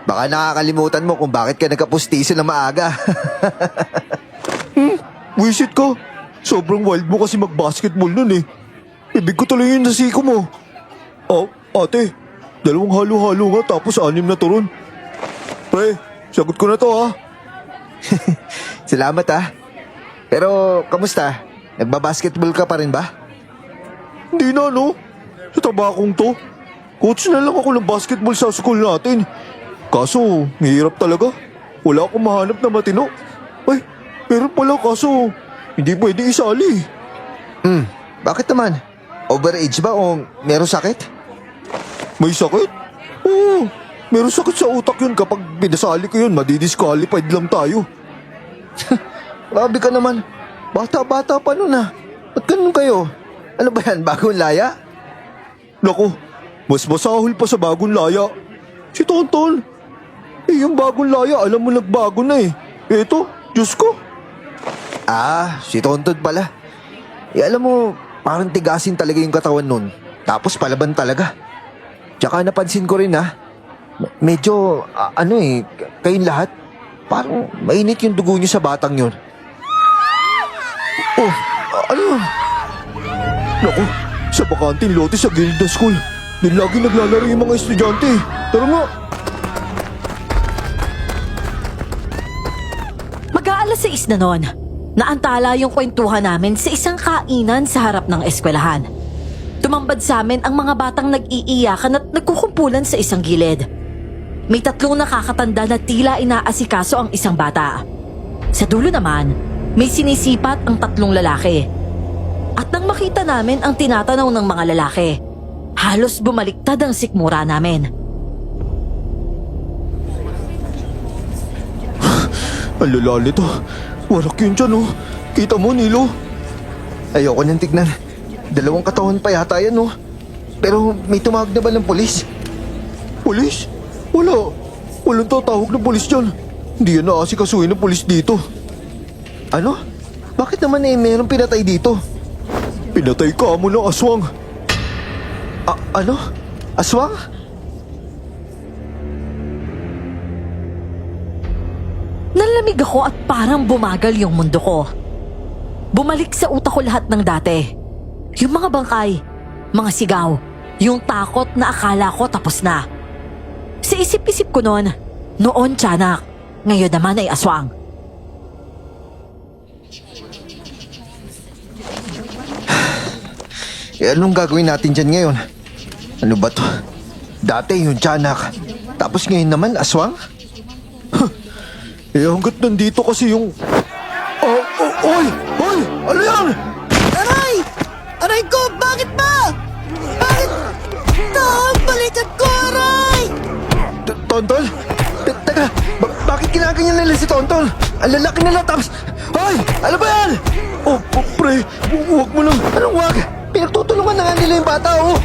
baka nakakalimutan mo kung bakit ka nagkapustiso na maaga. Wisit ka. Sobrang wild mo kasi mag-basketball nun eh. Ibig ko tuloy yung nasiko mo. Ate, 2 halo-halo nga tapos 6 na turon. Pre, sagot ko na to ha. Salamat ha. Pero, kamusta? Nagbabasketball ka pa rin ba? Hindi na, no? Sa tabakong to. Coach na lang ako ng basketball sa school natin. Kaso, mahirap talaga. Wala akong mahanap na matino. Ay, meron pala kaso, hindi pwede isali. Bakit naman? Overage ba o meron sakit? May sakit? Oo, meron sakit sa utak yun. Kapag pinasali ko yun, madidisqualified lang tayo. Grabe ka naman. Bata-bata pa nun ah. Ba't ganun kayo? Ano ba yan, bagong laya? Naku, mas masahol pa sa bagong laya. Si Tonton. Yung bagong laya, alam mo nagbago na eh. Eto, Diyos ko. Ah, si Tonton pala. Alam mo, parang tigasin talaga yung katawan nun. Tapos palaban talaga. Tsaka napansin ko rin medyo, kayong lahat, parang mainit yung dugo niyo sa batang yun. Oh, ano? Naku, sa bakanting lote sa Gilda School. Doon lagi naglalaro yung mga estudyante. Tara nga. Mag-aalas 6 na noon. Naantala yung kwentuhan namin sa isang kainan sa harap ng eskwelahan. Tumambad sa amin ang mga batang nag-iiyakan at nagkukumpulan sa isang gilid. May 3 nakakatanda na tila inaasikaso ang isang bata. Sa dulo naman, may sinisipat ang 3 lalaki. At nang makita namin ang tinatanaw ng mga lalaki, halos bumaliktad ang sikmura namin. Ang lala nito. Warak yun dyan, oh. Kita mo, Nilo? Ayoko nang tignan. 2 katawan pa yata yan, oh. Pero may tumawag na ba ng polis? Polis? Wala. Walang tatawag ng polis dyan. Hindi yan naasikasuhin ng polis dito. Ano? Bakit naman mayroong pinatay dito? Pinatay ka mo ng aswang. Ano? Aswang? Nalamig ako at parang bumagal yung mundo ko. Bumalik sa utak ko lahat ng dati. Yung mga bangkay, mga sigaw, yung takot na akala ko tapos na. Sa isip-isip ko noon tiyanak, ngayon naman ay aswang. Anong gagawin natin dyan ngayon? Ano ba to? Dati yung tiyanak. Tapos ngayon naman, aswang? Hanggat nandito kasi yung... Oy! Ano yan? Aray! Aray ko! Bakit ba? Bakit? Balikat ko, aray! Tonton? Teka, bakit kinaganyan nila si Tonton? Ang lalaki nila tapos... Hoy! Ano ba yan? Oh, pre, huwag mo lang. Anong huwag? Pinagtutulungan na nga nila yung bata, oh.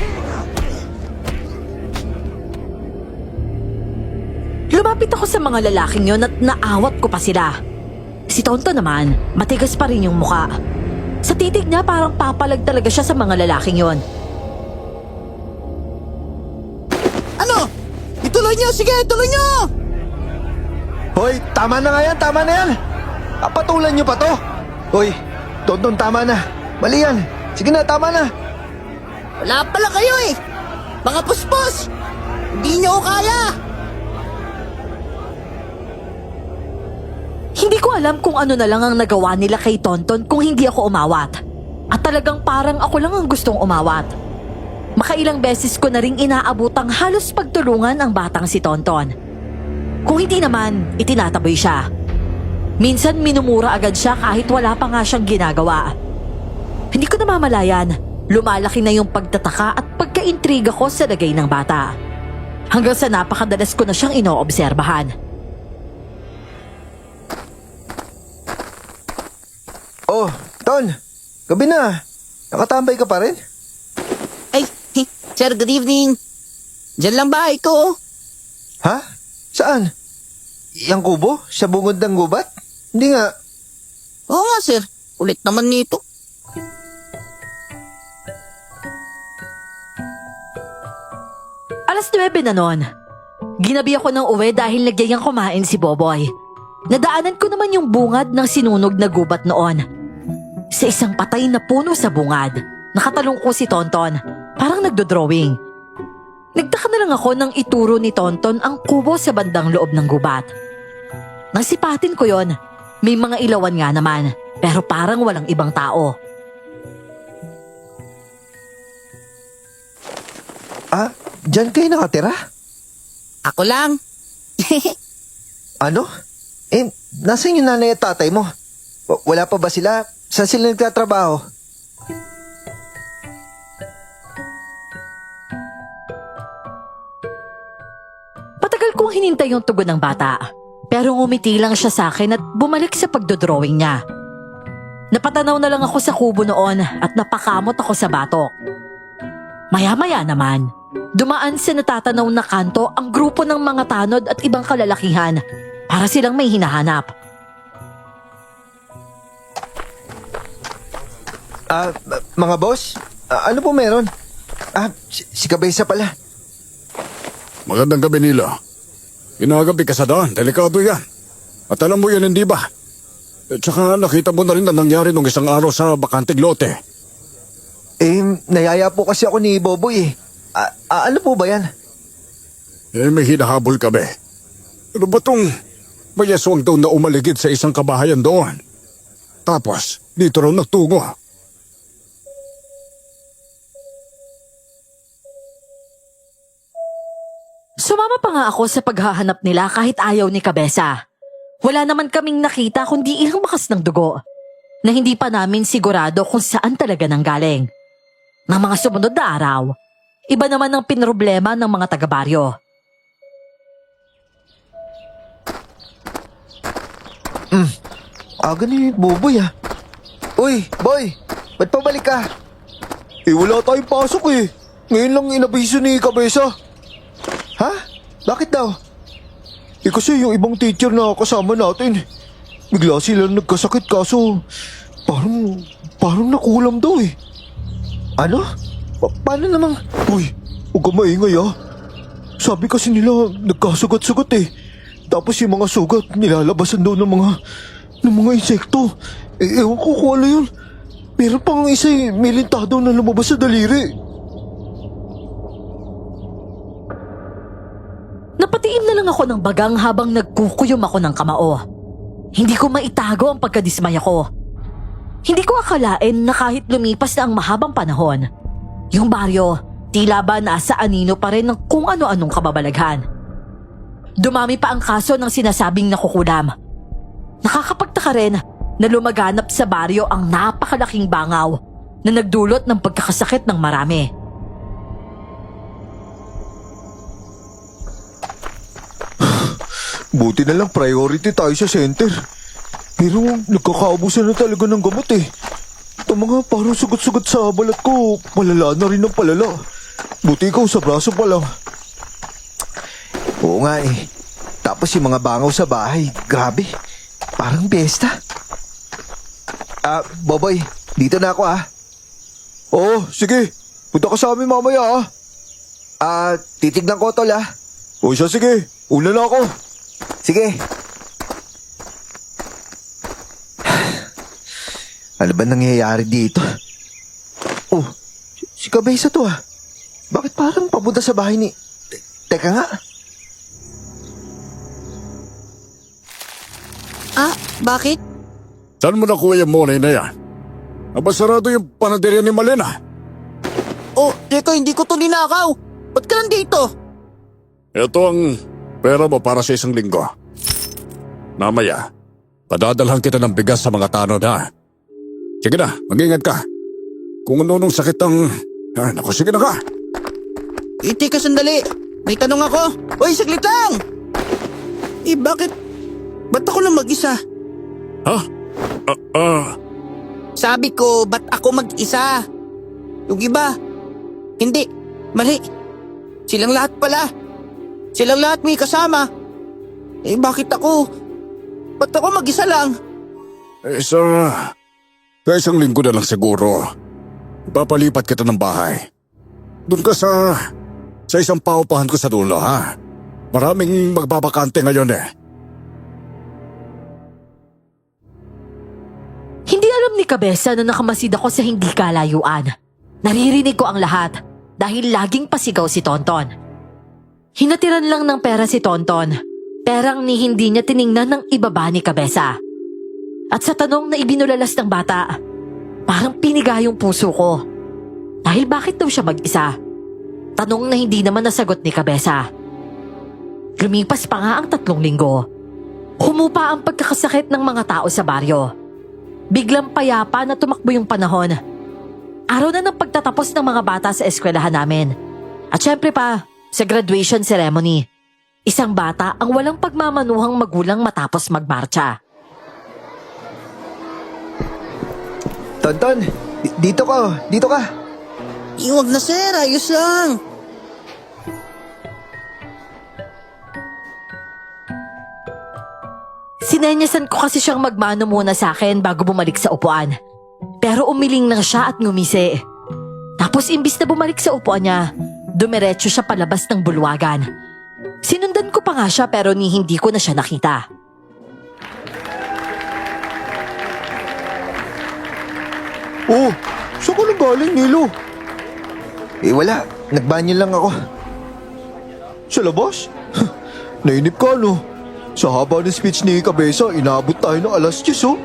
Lumapit ako sa mga lalaking yon at naawat ko pa sila. Si Tonton naman, matigas pa rin yung muka. Sa titig niya parang papalag talaga siya sa mga lalaking yon. Ano? Ituloy niyo! Sige, ituloy niyo! Hoy, tama na nga yan, tama na yan. Patulan niyo pa to. Hoy, Tonton, tama na. Mali yan. Sige na, tama na. Wala pala kayo eh! Mga puspos! Hindi niyo ko kaya! Hindi ko alam kung ano na lang ang nagawa nila kay Tonton kung hindi ako umawat. At talagang parang ako lang ang gustong umawat. Makailang beses ko na ring inaabutang halos pagtulungan ang batang si Tonton. Kung hindi naman, itinataboy siya. Minsan minumura agad siya kahit wala pa nga siyang ginagawa. Hindi ko namamalayan, lumalaki na yung pagtataka at pagkaintriga ko sa lagay ng bata. Hanggang sa napakadalas ko na siyang inoobserbahan. Oh, Ton, gabi na. Nakatambay ka pa rin? Ay, sir, good evening. Diyan lang bahay ko. Ha? Saan? Yang kubo? Sa bungod ng gubat? Hindi nga. Oo nga, sir. Ulit naman nito. Alas 9 na noon. Ginabi ako ng uwi dahil nagyayang kumain si Boboy. Nadaanan ko naman yung bungad ng sinunog na gubat noon. Sa isang patay na puno sa bungad, nakatalong ko si Tonton, parang nagdodrawing. Nagtaka na lang ako nang ituro ni Tonton ang kubo sa bandang loob ng gubat. Nang sipatin ko yon, may mga ilawan nga naman, pero parang walang ibang tao. Diyan kayo nakatira? Ako lang. Ano? Nasaan yung nanay at tatay mo? Wala pa ba sila? Saan sila nagtatrabaho? Patagal kong hinintay yung tugon ng bata, pero ngumiti lang siya sa akin at bumalik sa pagdodrawing niya. Napatanaw na lang ako sa kubo noon at napakamot ako sa batok. Maya-maya naman, dumaan sa natatanaw na kanto ang grupo ng mga tanod at ibang kalalakihan para silang may hinahanap. Mga boss, ano po meron? Si Kabesa pala. Magandang gabi, Nilo. Ginagabi ka sa daan, delikado yan. At alam mo yan, hindi ba? At saka nakita mo na rin ang nangyari nung isang araw sa bakanting lote. Nayaya po kasi ako ni Boboy eh. Ano po ba yan? May hinahabol kami. Ano ba tong may aswang daw na umaligid sa isang kabahayan doon? Tapos, dito raw nagtungo. Sumama pa nga ako sa paghahanap nila kahit ayaw ni Kabesa. Wala naman kaming nakita kundi ilang bakas ng dugo na hindi pa namin sigurado kung saan talaga nanggaling. Ng mga sumunod na araw, iba naman ang pinroblema ng mga taga-baryo. Aga ni Boboy ah. Uy, boy, ba't pabalik ka? Wala tayong pasok eh. Ngayon lang inabiso ni Kabesa. Ha? Bakit daw? Kasi yung ibang teacher na kasama natin, bigla sila nagkasakit kaso parang nakulam daw eh. Ano? Paano namang? Uy, huwag ka maingay ah. Sabi kasi nila nagkasugat-sugat eh. Tapos yung mga sugat nilalabasan daw ng mga insekto. Ewan ko kung ano yun. Meron pang isa may lintado na lumabas sa daliri. Napatiin na lang ako ng bagang habang nagkukuyom ako ng kamao. Hindi ko maitago ang pagkadismaya ko. Hindi ko akalain na kahit lumipas na ang mahabang panahon, yung baryo tila ba nasa anino pa rin ng kung ano-anong kababalaghan. Dumami pa ang kaso ng sinasabing nakukulam. Nakakapagtaka rin na lumaganap sa baryo ang napakalaking bangaw na nagdulot ng pagkakasakit ng marami. Buti na lang priority tayo sa center. Pero nagkakaubusan na talaga ng gamot eh. Ito mga parang sugat-sugat sa balat ko, palala na rin ng palala. Buti ikaw sa braso pa lang. Oo nga eh. Tapos yung mga bangaw sa bahay, grabe. Parang besta. Boboy, dito na ako ah. Oo, sige. Punta ka sa amin mamaya ah. Titignan ko tol ah. O siya sige, una na ako. Sige. Ano ba nangyayari dito? Oh, si Kabesa to ah. Bakit parang papunta sa bahay ni... Teka nga. Bakit? Saan mo nakuha yung money na yan? Abasarado yung panaderya ni Malena. Oh, teka, hindi ko to ninakaw. Ba't ka nandito? Ito ang pera mo para sa isang linggo. Mamaya, padadalhan kita ng bigas sa mga tanod ha. Sige na, mag-ingat ka. Kung ano nung sakit ang... naku, sige na ka. Teka, sandali. May tanong ako. Uy, saglit lang! Bakit? Ba't ako lang mag-isa? Ha? Sabi ko, ba't ako mag-isa? Yung iba, hindi. Mali. Silang lahat pala. Silang lahat may kasama. Bakit ako? Ba't ako mag-isa lang? Sa isang linggo na lang siguro. Ipapalipat kita ng bahay. Doon ka sa isang paupahan ko sa dulo, ha? Maraming magbabakante ngayon eh. Hindi alam ni Kabesa na nakamasid ako sa hindi kalayuan. Naririnig ko ang lahat dahil laging pasigaw si Tonton. Hinatiran lang ng pera si Tonton, perang ni hindi niya tiningnan ng ibaba ni Kabesa. At sa tanong na ibinulalas ng bata, parang piniga yung puso ko. Dahil bakit daw siya mag-isa? Tanong na hindi naman nasagot ni Kabesa. Lumipas pa nga ang 3 linggo. Humupa ang pagkakasakit ng mga tao sa baryo. Biglang payapa na tumakbo yung panahon. Araw na ng pagtatapos ng mga bata sa eskwelahan namin. At syempre pa, sa graduation ceremony. Isang bata ang walang pagmamanuhang magulang matapos magmarcha. Tonton, dito ka, oh. Dito ka. Huwag na sir, ayos lang. Sinenyasan ko kasi siyang magmano muna sa akin bago bumalik sa upuan. Pero umiling lang siya at ngumisi. Tapos imbis na bumalik sa upuan niya, dumiretso siya palabas ng bulwagan. Sinundan ko pa nga siya pero hindi ko na siya nakita. Oh, saan ka nang galing, Nilo? Wala. Nagbanyo lang ako. Sa labas? Nainip ka, no? Sa haba ng speech ni Kabesa, inaabot tayo ng alas 10, oh.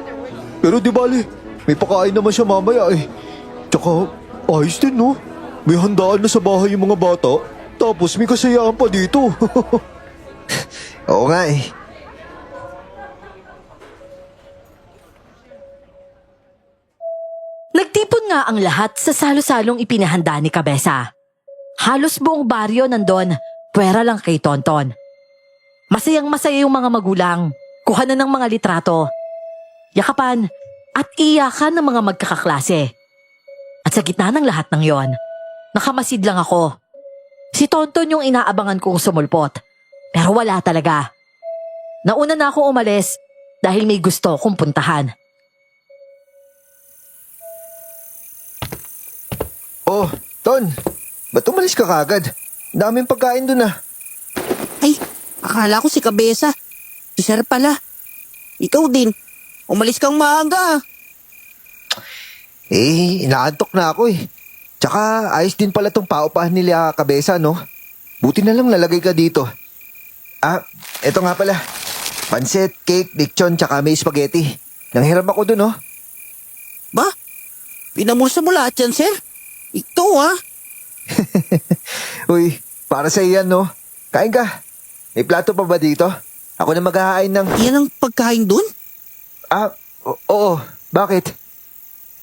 Pero di bali, may pakain naman siya mamaya, eh. Tsaka, ayos din, no? May handaan na sa bahay yung mga bata, tapos may kasayaan pa dito. Oo nga, eh. Nagtipon nga ang lahat sa salo-salong ipinahanda ni Kabesa. Halos buong baryo nandun, pwera lang kay Tonton. Masayang-masaya yung mga magulang, kuhanan ng mga litrato, yakapan at iyakan ng mga magkakaklase. At sa gitna ng lahat ng yon, nakamasid lang ako. Si Tonton yung inaabangan kong sumulpot, pero wala talaga. Nauna na akong umalis dahil may gusto kong puntahan. Oh, Ton, ba't umalis ka kagad? Daming pagkain dun, ah. Ay, akala ko si Kabesa. Si sir pala. Ikaw din. Umalis kang maaga. Inaantok na ako, eh. Tsaka, ayos din pala tong paupahan nila Kabesa, no? Buti na lang nalagay ka dito. Ah, eto nga pala. Pansit, cake, lechon, tsaka may spaghetti. Nanghiram ako dun, oh. Ba? Pinamulsa mo lahat yan, sir? Ikaw, ha? Uy, para sa iyan, no? Kain ka. May plato pa ba dito? Ako na maghahain ng... Yan ang pagkain dun? Ah, oo. Bakit?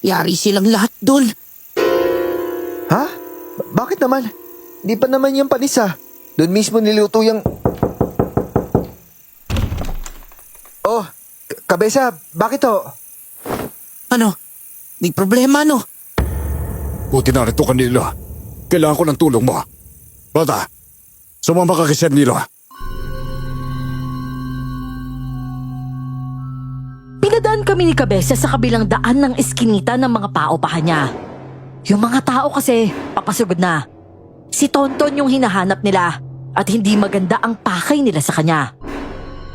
Yari silang lahat dun. Ha? Bakit naman? Hindi pa naman yung panis, ah. Doon mismo niluto yung... Oh, Kabesa, bakit to? Ano? May problema, no? Buti narito ka, Nilo. Kailangan ko ng tulong mo. Bata, sumama ka kay Sir Nilo. Pinadaan kami ni Kabesa sa kabilang daan ng eskinita ng mga paupahan niya. Yung mga tao kasi papasugod na. Si Tonton yung hinahanap nila at hindi maganda ang pakay nila sa kanya.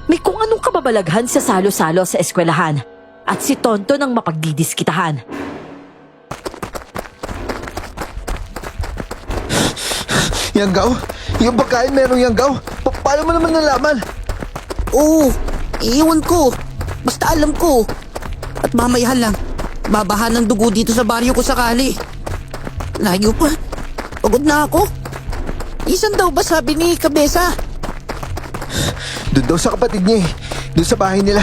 May kung anong kababalaghan sa salo-salo sa eskwelahan at si Tonton ang mapagdidiskitahan. Yanggaw? Yung pagkain merong yanggaw? Paano mo naman nalaman? Oo, iiwan ko. Basta alam ko. At mamayahan lang. Babaha ng dugo dito sa baryo ko sakali. Layo pa. Pagod na ako. Isan daw ba sabi ni Kabesa? Doon daw sa kapatid niya, eh. Doon sa bahay nila.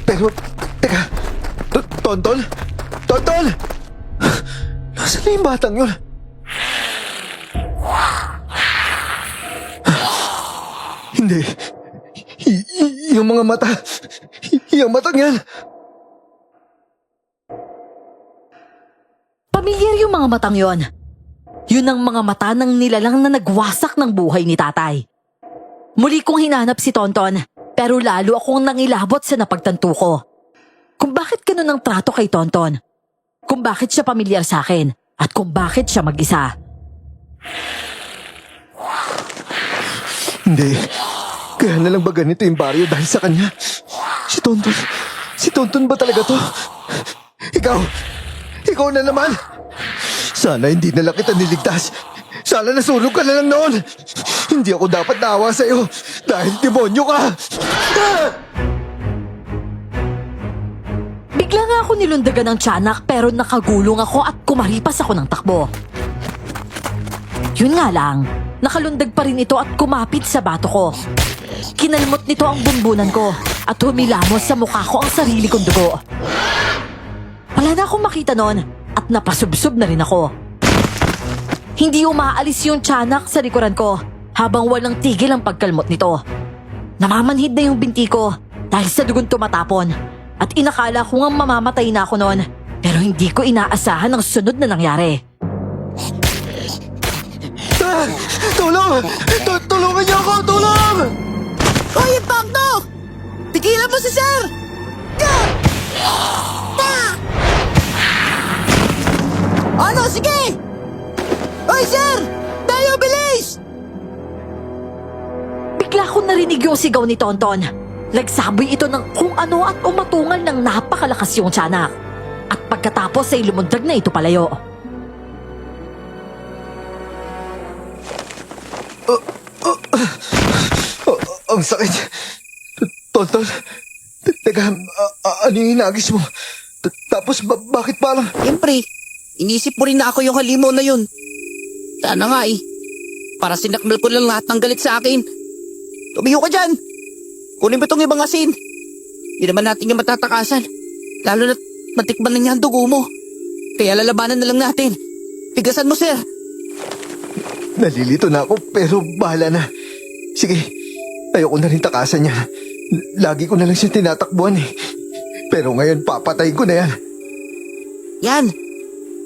Pero, teka. Tonton? Tonton! Nasaan na yung batang yun? Hindi. Yung mga mata. Yung matang yan. Pamilyar yung mga matang yon. Yun ang mga mata ng nilalang na nagwasak ng buhay ni tatay. Muli kong hinanap si Tonton, pero lalo akong nangilabot sa napagtanto ko. Kung bakit ganun ang trato kay Tonton. Kung bakit siya pamilyar sa akin. At kung bakit siya mag-isa. Hindi. Kaya na lang ba ganito yung baryo dahil sa kanya? Si Tonton. Si Tonton ba talaga to? Ikaw. Ikaw na naman. Sana hindi na lang kita niligtas. Sana nasunog ka na lang noon. Hindi ako dapat naawa sa'yo dahil demonyo ka. Bigla nga ako nilundagan ng tiyanak pero nakagulong ako at kumaripas ako ng takbo. Yun nga lang, nakalundag pa rin ito at kumapit sa bato ko. Kinalmot nito ang bunbunan ko at humilamos sa mukha ko ang sarili kong dugo. Wala na akong makita noon at napasubsob na rin ako. Hindi umaalis yung tiyanak sa likuran ko habang walang tigil ang pagkalmot nito. Namamanhid na yung binti ko dahil sa dugon tumatapon at inakala ko nga mamamatay na ako noon Pero hindi ko inaasahan ang sunod na nangyari. Tulong! Tulungan niyo ako! Tulong! Hoy, Impacto! Tigilan mo si Sir! Ano? Sige! Hoy, Sir! Tayo, bilis! Bigla ko narinig yung sigaw ni Tonton. Nagsaboy ito ng kung ano at umatungal ng napakalakas yung tiyanak. At pagkatapos ay lumundag na ito palayo. Ang sakit. Tonton. Teka, ano yung inagis mo? Tapos bakit parang... Siyempre, inisip mo rin na ako yung halimaw na yun. Sana nga eh. Para sinakmal ko lang lahat ng galit sa akin. Tumiyo ka dyan. Kunin mo itong ibang asin. Hindi naman natin yung matatakasan. Lalo na't matikman na niya ang dugo mo. Kaya lalabanan na lang natin. Tigasan mo, sir. Nalilito na ako pero bahala na. Sige, ayoko na rin takasan niya. Lagi ko na lang siya tinatakbuhan eh. Pero ngayon papatay ko na yan. Yan.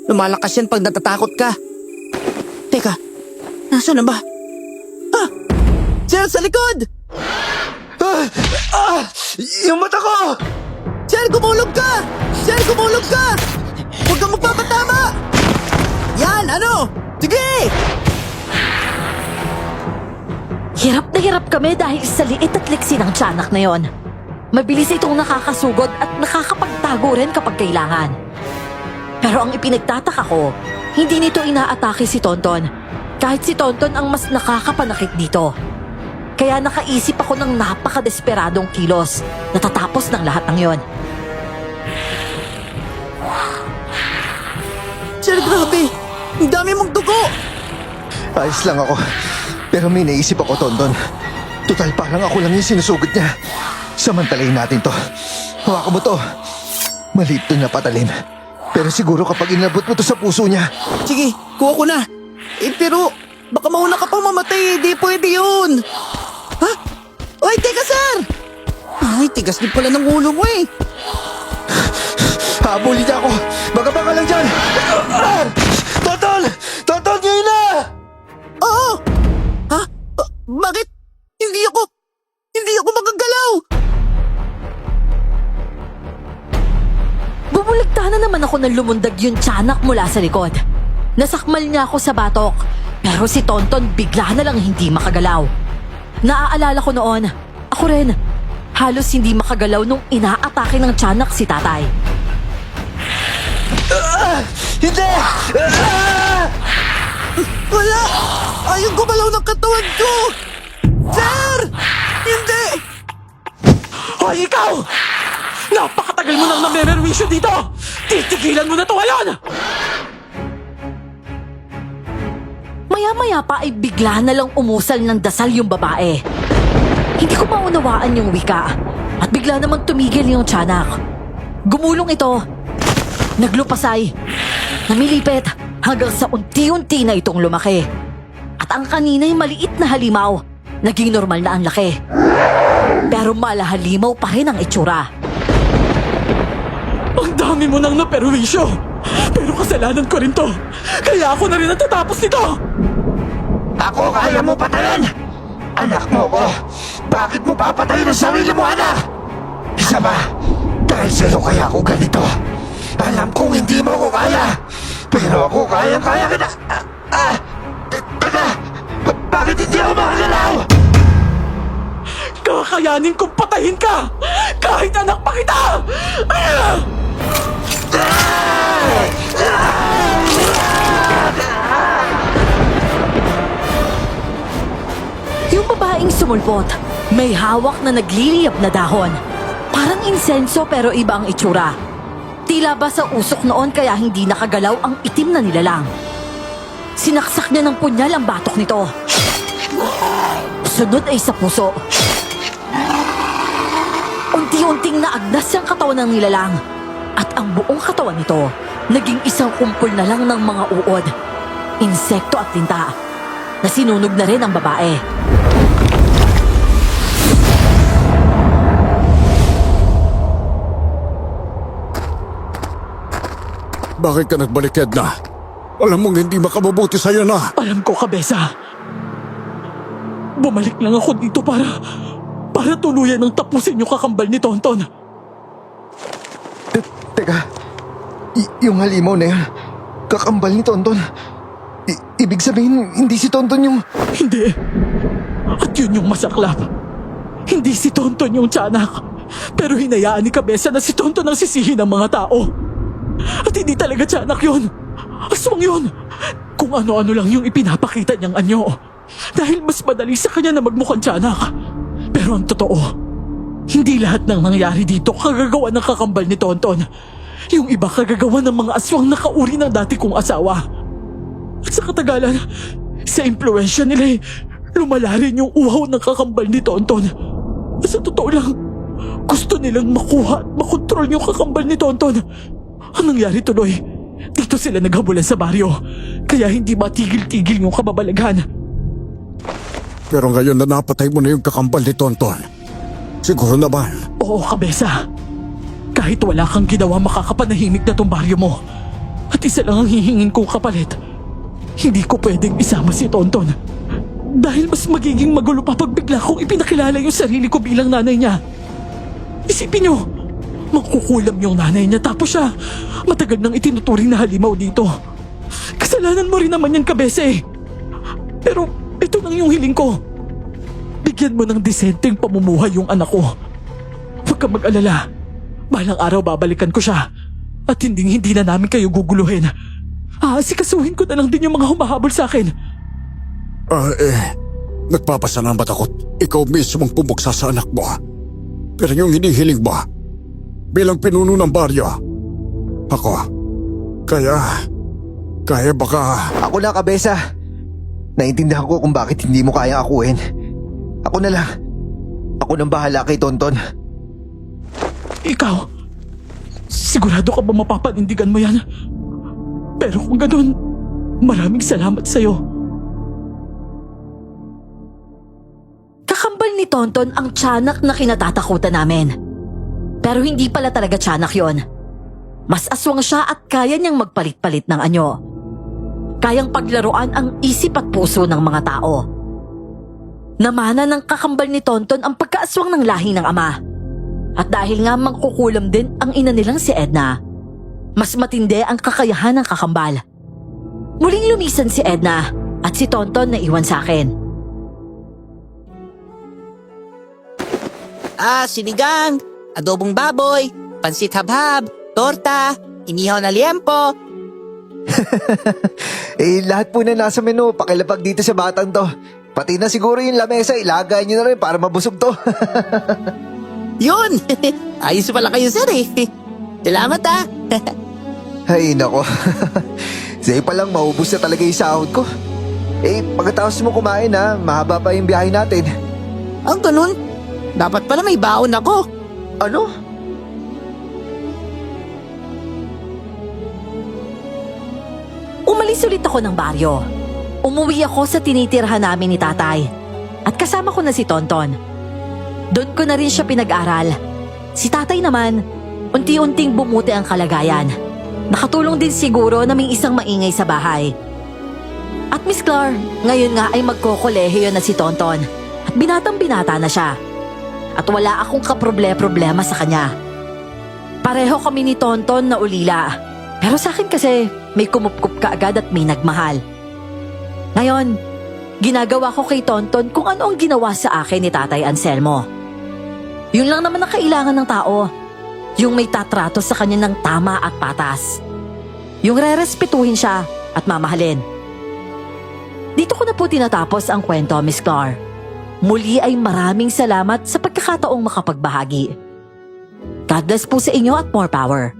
Lumalakas yan pag natatakot ka. Teka, nasaan na ba? Ah! Sir, sa likod! Yung mata ko! Sir, gumulog ka! Sir, gumulog ka! Huwag kang magpapatama! Yan, ano? Sige! Hirap na hirap kami dahil sa liit at liksi ng tiyanak na yon. Mabilis itong nakakasugod at nakakapagtago rin kapag kailangan. Pero ang ipinagtataka ko, hindi nito inaatake si Tonton. Kahit si Tonton ang mas nakakapanakit dito. Kaya nakaisip ako ng napakadesperadong kilos na tatapos ng lahat ng yon. Sir, grabe! Ang dami mong dugo! Ayos lang ako. Pero may naisip ako, Tonton. Total, parang ako lang yung sinusugod niya. Samantalayin natin to. Hawakan mo to. Maliit to na patalim. Pero siguro kapag inabot mo to sa puso niya. Sige, kuha ko na. Pero baka mauna ka pang mamatay. Di pwede yun. Ha? Oy, teka, sir! Ay, tigas din pala ng ulo mo eh. Habulin niya ako. Baka lang dyan. Tonton! Tonton, ngayon na! Oo! Ha? Bakit? Hindi ako magagalaw! Bumuligta na naman ako ng lumundag yung tiyanak mula sa likod. Nasakmal niya ako sa batok, pero si Tonton bigla na lang hindi makagalaw. Naaalala ko noon, ako rin, halos hindi makagalaw nung inaatake ng tiyanak si tatay. Hindi! Wala! Ayaw gumalaw ng katawan ko! Sir! Hindi! Hoy, ikaw! Napakatagal mo nang namemerwisyo dito! Titigilan mo na to ngayon! Maya-maya pa ay bigla na lang umusal ng dasal yung babae. Hindi ko maunawaan yung wika at bigla namang tumigil yung tiyanak. Gumulong ito. Naglupasay. Namilipit hanggang sa unti-unti na itong lumaki. At ang kanina'y maliit na halimaw, naging normal na ang laki. Pero malahalimaw pa rin ang itsura. Ang dami mo nang naperwisyo! Pero kasalanan ko rin to! Kaya ako na rin ang tatapos nito! Ako kaya mo patayin! Anak mo ko! Bakit mo papatayin ang sarili mo, anak? Isa ba? Dahil sa'yo kaya ako ganito. Alam kong hindi mo ko kaya. Pero ako kaya kita. Teka! Bakit hindi ako makagalaw? Kakayanin kong patayin ka! Kahit anak pa kita! Yung babaeng sumulpot, may hawak na nagliliyab na dahon. Parang insenso pero iba ang itsura. Tila ba sa usok noon kaya hindi nakagalaw ang itim na nilalang. Sinaksak niya ng punyal ang batok nito. Sunod ay sa puso. Unti-unting naagnas ang katawan ng nilalang. At ang buong katawan nito, naging isang kumpol na lang ng mga uod, insekto at linta, na sinunog na rin ang babae. Bakit ka nagbalik, Edna? Alam mong hindi makabubuti sa'yo na. Alam ko, Kabesa. Bumalik lang ako dito para tuluyan ng tapusin yung kakambal ni Tonton. Teka, yung halimaw na yan, kakambal ni Tonton. Ibig sabihin, hindi si Tonton yung... Hindi. At yun yung masaklap. Hindi si Tonton yung tiyanak. Pero hinayaan ni Kabesa na si Tonton ang sisihin ng mga tao. At hindi talaga tiyanak yun. Aswang yun. Kung ano-ano lang yung ipinapakita niyang anyo. Dahil mas madali sa kanya na magmukhang tiyanak. Pero ang totoo, hindi lahat ng nangyari dito kagagawa ng kakambal ni Tonton. Yung iba kagagawa ng mga aswang na kauri ng dati kong asawa. At sa katagalan, sa impluensya nila lumala rin yung uhaw ng kakambal ni Tonton. At sa totoo lang, gusto nilang makuha at makontrol yung kakambal ni Tonton. Ang nangyari tuloy, dito sila naghabulan sa baryo. Kaya hindi matigil-tigil yung kababalaghan. Pero ngayon na napatay mo na yung kakambal ni Tonton, siguro naman. Oo, Kabesa. Kahit wala kang ginawa, makakapanahimik na tong baryo mo. At isa lang ang hihingin kong kapalit. Hindi ko pwedeng isama si Tonton. Dahil mas magiging magulo pa pag bigla kong ipinakilala yung sarili ko bilang nanay niya. Isipin niyo, magkukulam yung nanay niya tapos siya matagal nang itinuturing na halimaw dito. Kasalanan mo rin naman yan, Kabesa eh. Pero ito lang yung hiling ko. Bigyan mo ng disenteng pamumuhay yung anak ko. Huwag ka mag-alala. Balang araw babalikan ko siya. At hindi na namin kayo guguluhin. Asikasuhin ko na lang din yung mga humahabol sa akin. Nagpapasalamat ako't ikaw mismong pumuksa sa anak mo. Pero yung hinihiling mo, bilang pinuno ng baryo, ako, kaya baka... Ako na, Kabesa. Naintindihan ko kung bakit hindi mo kayang akuin. Ako na lang. Ako nang bahala kay Tonton. Ikaw, sigurado ka ba mapapanindigan mo yan? Pero kung ganun, maraming salamat sa'yo. Kakambal ni Tonton ang tiyanak na kinatatakutan namin. Pero hindi pala talaga tiyanak yon. Mas aswang siya at kaya niyang magpalit-palit ng anyo. Kayang paglaruan ang isip at puso ng mga tao. Namana ng kakambal ni Tonton ang pagkaaswang ng lahi ng ama. At dahil nga mangkukulam din ang ina nilang si Edna, mas matindi ang kakayahan ng kakambal. Muling lumisan si Edna at si Tonton na iwan sa akin. Sinigang, adobong baboy, pansit habhab, torta, inihaw na liempo. Lahat po na nasa menu, pakilapag dito sa batang to. Pati na siguro yung lamesa, ilagay nyo na rin para mabusog to. Yun! Ayos pala kayo, sir eh. Salamat ah. Ay, nako. Sa'yo palang maubos na talaga yung sahod ko. Pagkatapos mo kumain ha, mahaba pa yung biyahe natin. Ang ganun? Dapat pala may baon ako. Ano? Umalis ulit ako ng baryo. Umuwi ako sa tinitirhan namin ni tatay. At kasama ko na si Tonton. Doon ko na rin siya pinag-aral. Si tatay naman, unti-unting bumuti ang kalagayan. Nakatulong din siguro na may isang maingay sa bahay. At Miss Clar, ngayon nga ay magkokolehiyo na si Tonton. At binatang-binata na siya. At wala akong kaproble-problema sa kanya. Pareho kami ni Tonton na ulila. Pero sa akin kasi, may kumupkup ka agad at may nagmahal. Ngayon, ginagawa ko kay Tonton kung ano ang ginawa sa akin ni Tatay Anselmo. Yun lang naman ang kailangan ng tao. Yung may tatrato sa kanya ng tama at patas. Yung rerespetuhin siya at mamahalin. Dito ko na po tinatapos ang kwento, Miss Clar. Muli ay maraming salamat sa pagkakataong makapagbahagi. God bless po sa inyo at more power.